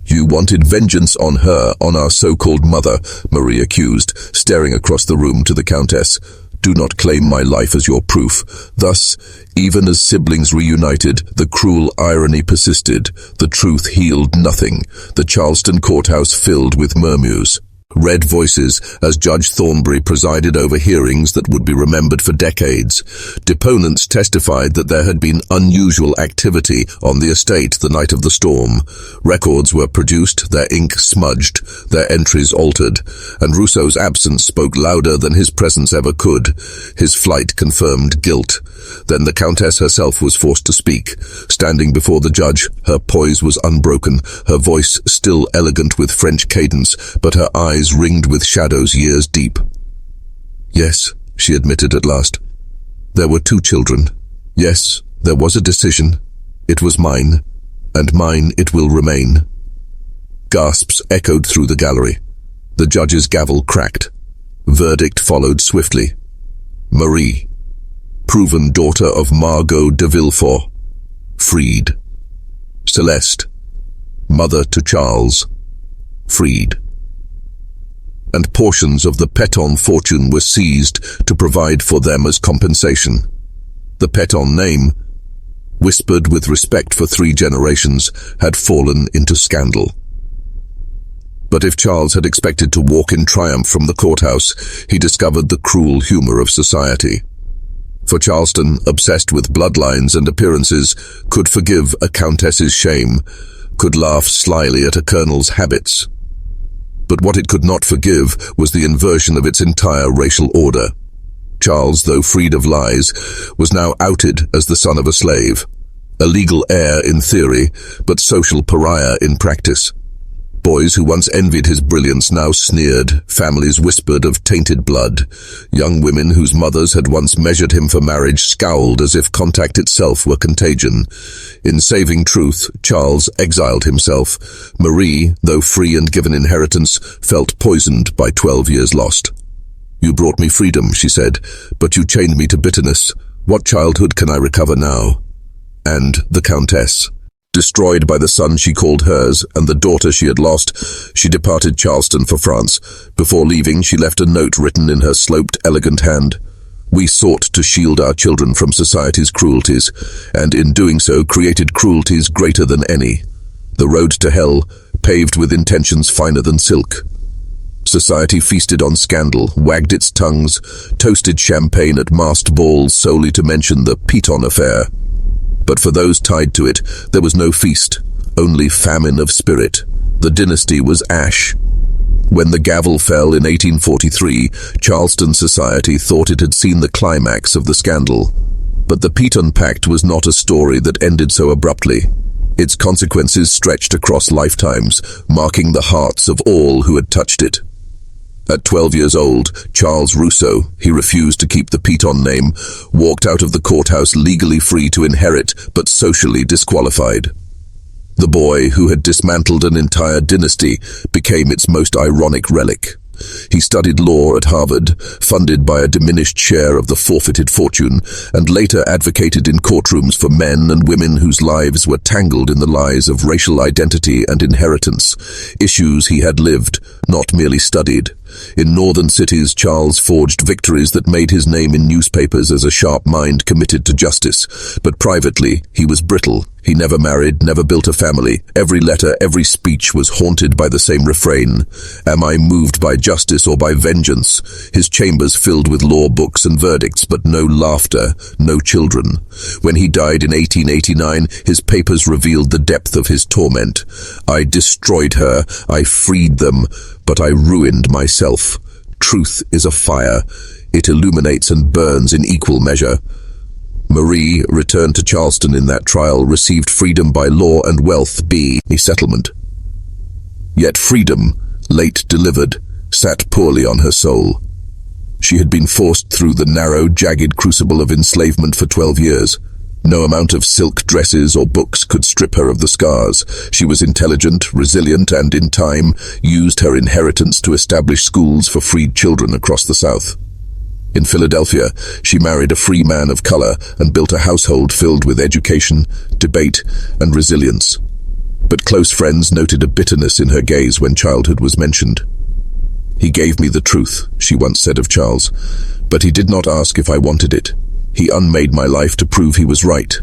"You wanted vengeance on her, on our so-called mother," Marie accused, staring across the room to the Countess. "Do not claim my life as your proof." Thus, even as siblings reunited, the cruel irony persisted. The truth healed nothing. The Charleston courthouse filled with murmurs. read voices as Judge Thornbury presided over hearings that would be remembered for decades. Deponents testified that there had been unusual activity on the estate the night of the storm. Records were produced, their ink smudged, their entries altered, and Rousseau's absence spoke louder than his presence ever could. His flight confirmed guilt. Then the Countess herself was forced to speak. Standing before the judge, her poise was unbroken, her voice still elegant with French cadence, but her eyes ringed with shadows years deep. "Yes," she admitted at last. "There were 2 children. Yes, there was a decision. It was mine, and mine it will remain." Gasps echoed through the gallery. The judge's gavel cracked. Verdict followed swiftly. Marie, proven daughter of Margot de Villefort, freed. Celeste, mother to Charles, freed. And portions of the Pétion fortune were seized to provide for them as compensation. The Pétion name, whispered with respect for 3 generations, had fallen into scandal. But if Charles had expected to walk in triumph from the courthouse, he discovered the cruel humor of society. For Charleston, obsessed with bloodlines and appearances, could forgive a countess's shame, could laugh slyly at a colonel's habits. But what it could not forgive was the inversion of its entire racial order. Charles, though freed of lies, was now outed as the son of a slave, a legal heir in theory, but social pariah in practice. Boys who once envied his brilliance now sneered, families whispered of tainted blood. Young women whose mothers had once measured him for marriage scowled as if contact itself were contagion. In saving truth, Charles exiled himself. Marie, though free and given inheritance, felt poisoned by 12 years lost. "You brought me freedom," she said, "but you chained me to bitterness. What childhood can I recover now?" And the Countess, destroyed by the son she called hers and the daughter she had lost, she departed Charleston for France. Before leaving, she left a note written in her sloped, elegant hand. "We sought to shield our children from society's cruelties, and in doing so created cruelties greater than any. The road to hell, paved with intentions finer than silk." Society feasted on scandal, wagged its tongues, toasted champagne at masked balls solely to mention the Pétion affair. But for those tied to it, there was no feast, only famine of spirit. The dynasty was ash. When the gavel fell in 1843, Charleston society thought it had seen the climax of the scandal. But the Pétion Pact was not a story that ended so abruptly. Its consequences stretched across lifetimes, marking the hearts of all who had touched it. At 12 years old, Charles Rousseau, he refused to keep the Pétion name, walked out of the courthouse legally free to inherit, but socially disqualified. The boy, who had dismantled an entire dynasty, became its most ironic relic. He studied law at Harvard, funded by a diminished share of the forfeited fortune, and later advocated in courtrooms for men and women whose lives were tangled in the lies of racial identity and inheritance, issues he had lived, not merely studied. In northern cities, Charles forged victories that made his name in newspapers as a sharp mind committed to justice. But privately, he was brittle. He never married, never built a family. Every letter, every speech was haunted by the same refrain. "Am I moved by justice or by vengeance?" His chambers filled with law books and verdicts, but no laughter, no children. When he died in 1889, his papers revealed the depth of his torment. "I destroyed her, I freed them, but I ruined myself. Truth is a fire. It illuminates and burns in equal measure." Marie, returned to Charleston in that trial, received freedom by law and wealth, a settlement. Yet freedom, late delivered, sat poorly on her soul. She had been forced through the narrow, jagged crucible of enslavement for 12 years. No amount of silk dresses or books could strip her of the scars. She was intelligent, resilient, and in time used her inheritance to establish schools for freed children across the South. In Philadelphia, she married a free man of color and built a household filled with education, debate, and resilience. But close friends noted a bitterness in her gaze when childhood was mentioned. "He gave me the truth," she once said of Charles, "but he did not ask if I wanted it. He unmade my life to prove he was right."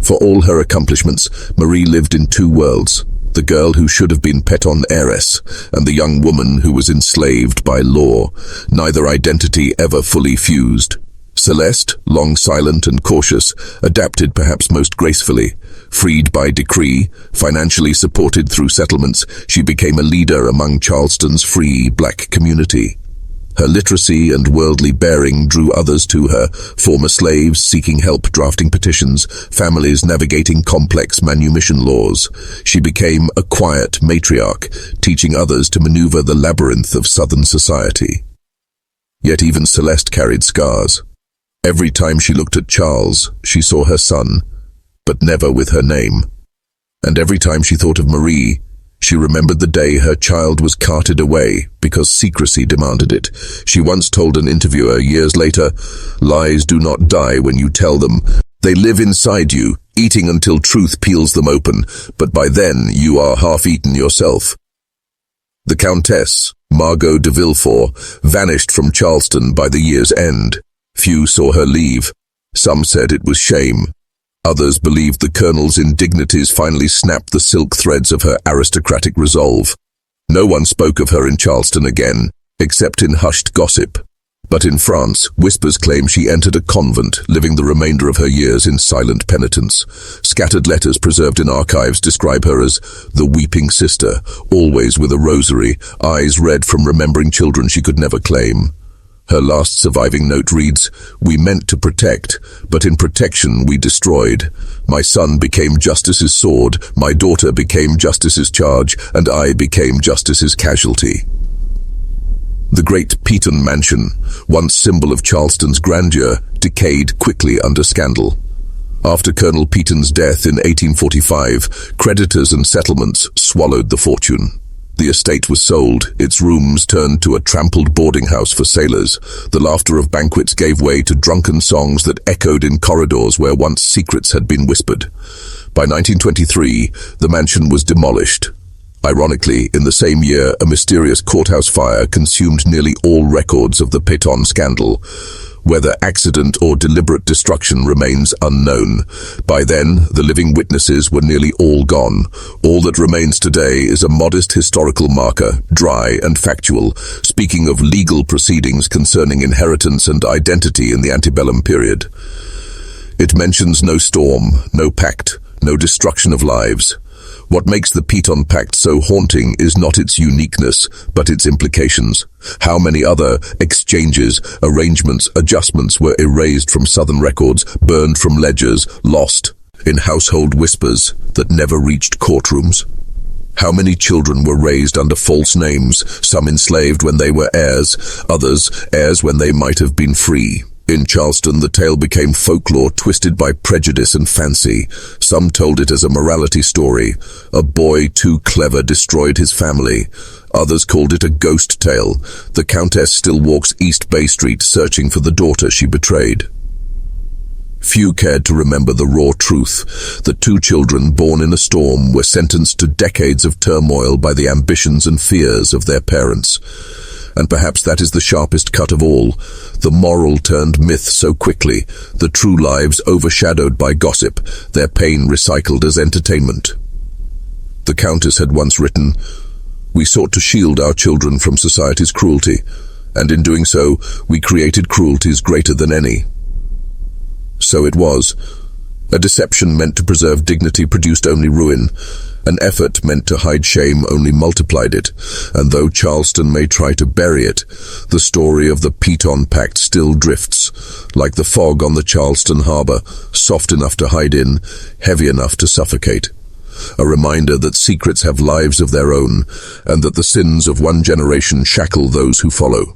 For all her accomplishments, Marie lived in 2 worlds, the girl who should have been Peton heiress, and the young woman who was enslaved by law, neither identity ever fully fused. Celeste, long silent and cautious, adapted perhaps most gracefully. Freed by decree, financially supported through settlements, she became a leader among Charleston's free black community. Her literacy and worldly bearing drew others to her, former slaves seeking help drafting petitions, families navigating complex manumission laws. She became a quiet matriarch, teaching others to maneuver the labyrinth of Southern society. Yet even Celeste carried scars. Every time she looked at Charles, she saw her son, but never with her name. And every time she thought of Marie, she remembered the day her child was carted away because secrecy demanded it. She once told an interviewer years later, "Lies do not die when you tell them. They live inside you, eating until truth peels them open, but by then you are half-eaten yourself." The Countess, Margot de Villefort, vanished from Charleston by the year's end. Few saw her leave. Some said it was shame. Others believed the colonel's indignities finally snapped the silk threads of her aristocratic resolve. No one spoke of her in Charleston again, except in hushed gossip. But in France, whispers claim she entered a convent, living the remainder of her years in silent penitence. Scattered letters preserved in archives describe her as the weeping sister, always with a rosary, eyes red from remembering children she could never claim. Her last surviving note reads, "We meant to protect, but in protection we destroyed. My son became justice's sword, my daughter became justice's charge, and I became justice's casualty." The great Peton mansion, once symbol of Charleston's grandeur, decayed quickly under scandal. After Colonel Peton's death in 1845, creditors and settlements swallowed the fortune. The estate was sold, its rooms turned to a trampled boarding house for sailors. The laughter of banquets gave way to drunken songs that echoed in corridors where once secrets had been whispered. By 1923, the mansion was demolished. Ironically, in the same year, a mysterious courthouse fire consumed nearly all records of the Peton scandal. Whether accident or deliberate destruction remains unknown. By then, the living witnesses were nearly all gone. All that remains today is a modest historical marker, dry and factual, speaking of legal proceedings concerning inheritance and identity in the antebellum period. It mentions no storm, no pact, no destruction of lives. What makes the Peton Pact so haunting is not its uniqueness, but its implications. How many other exchanges, arrangements, adjustments were erased from Southern records, burned from ledgers, lost in household whispers that never reached courtrooms? How many children were raised under false names, some enslaved when they were heirs, others heirs when they might have been free? In Charleston, the tale became folklore twisted by prejudice and fancy. Some told it as a morality story. A boy too clever destroyed his family. Others called it a ghost tale. The Countess still walks East Bay Street searching for the daughter she betrayed. Few cared to remember the raw truth. The two children born in a storm were sentenced to decades of turmoil by the ambitions and fears of their parents. And perhaps that is the sharpest cut of all. The moral turned myth so quickly, the true lives overshadowed by gossip, their pain recycled as entertainment. The Countess had once written, "We sought to shield our children from society's cruelty, and in doing so, we created cruelties greater than any." So it was. A deception meant to preserve dignity produced only ruin. An effort meant to hide shame only multiplied it, and though Charleston may try to bury it, the story of the Peton Pact still drifts, like the fog on the Charleston harbor, soft enough to hide in, heavy enough to suffocate. A reminder that secrets have lives of their own, and that the sins of one generation shackle those who follow.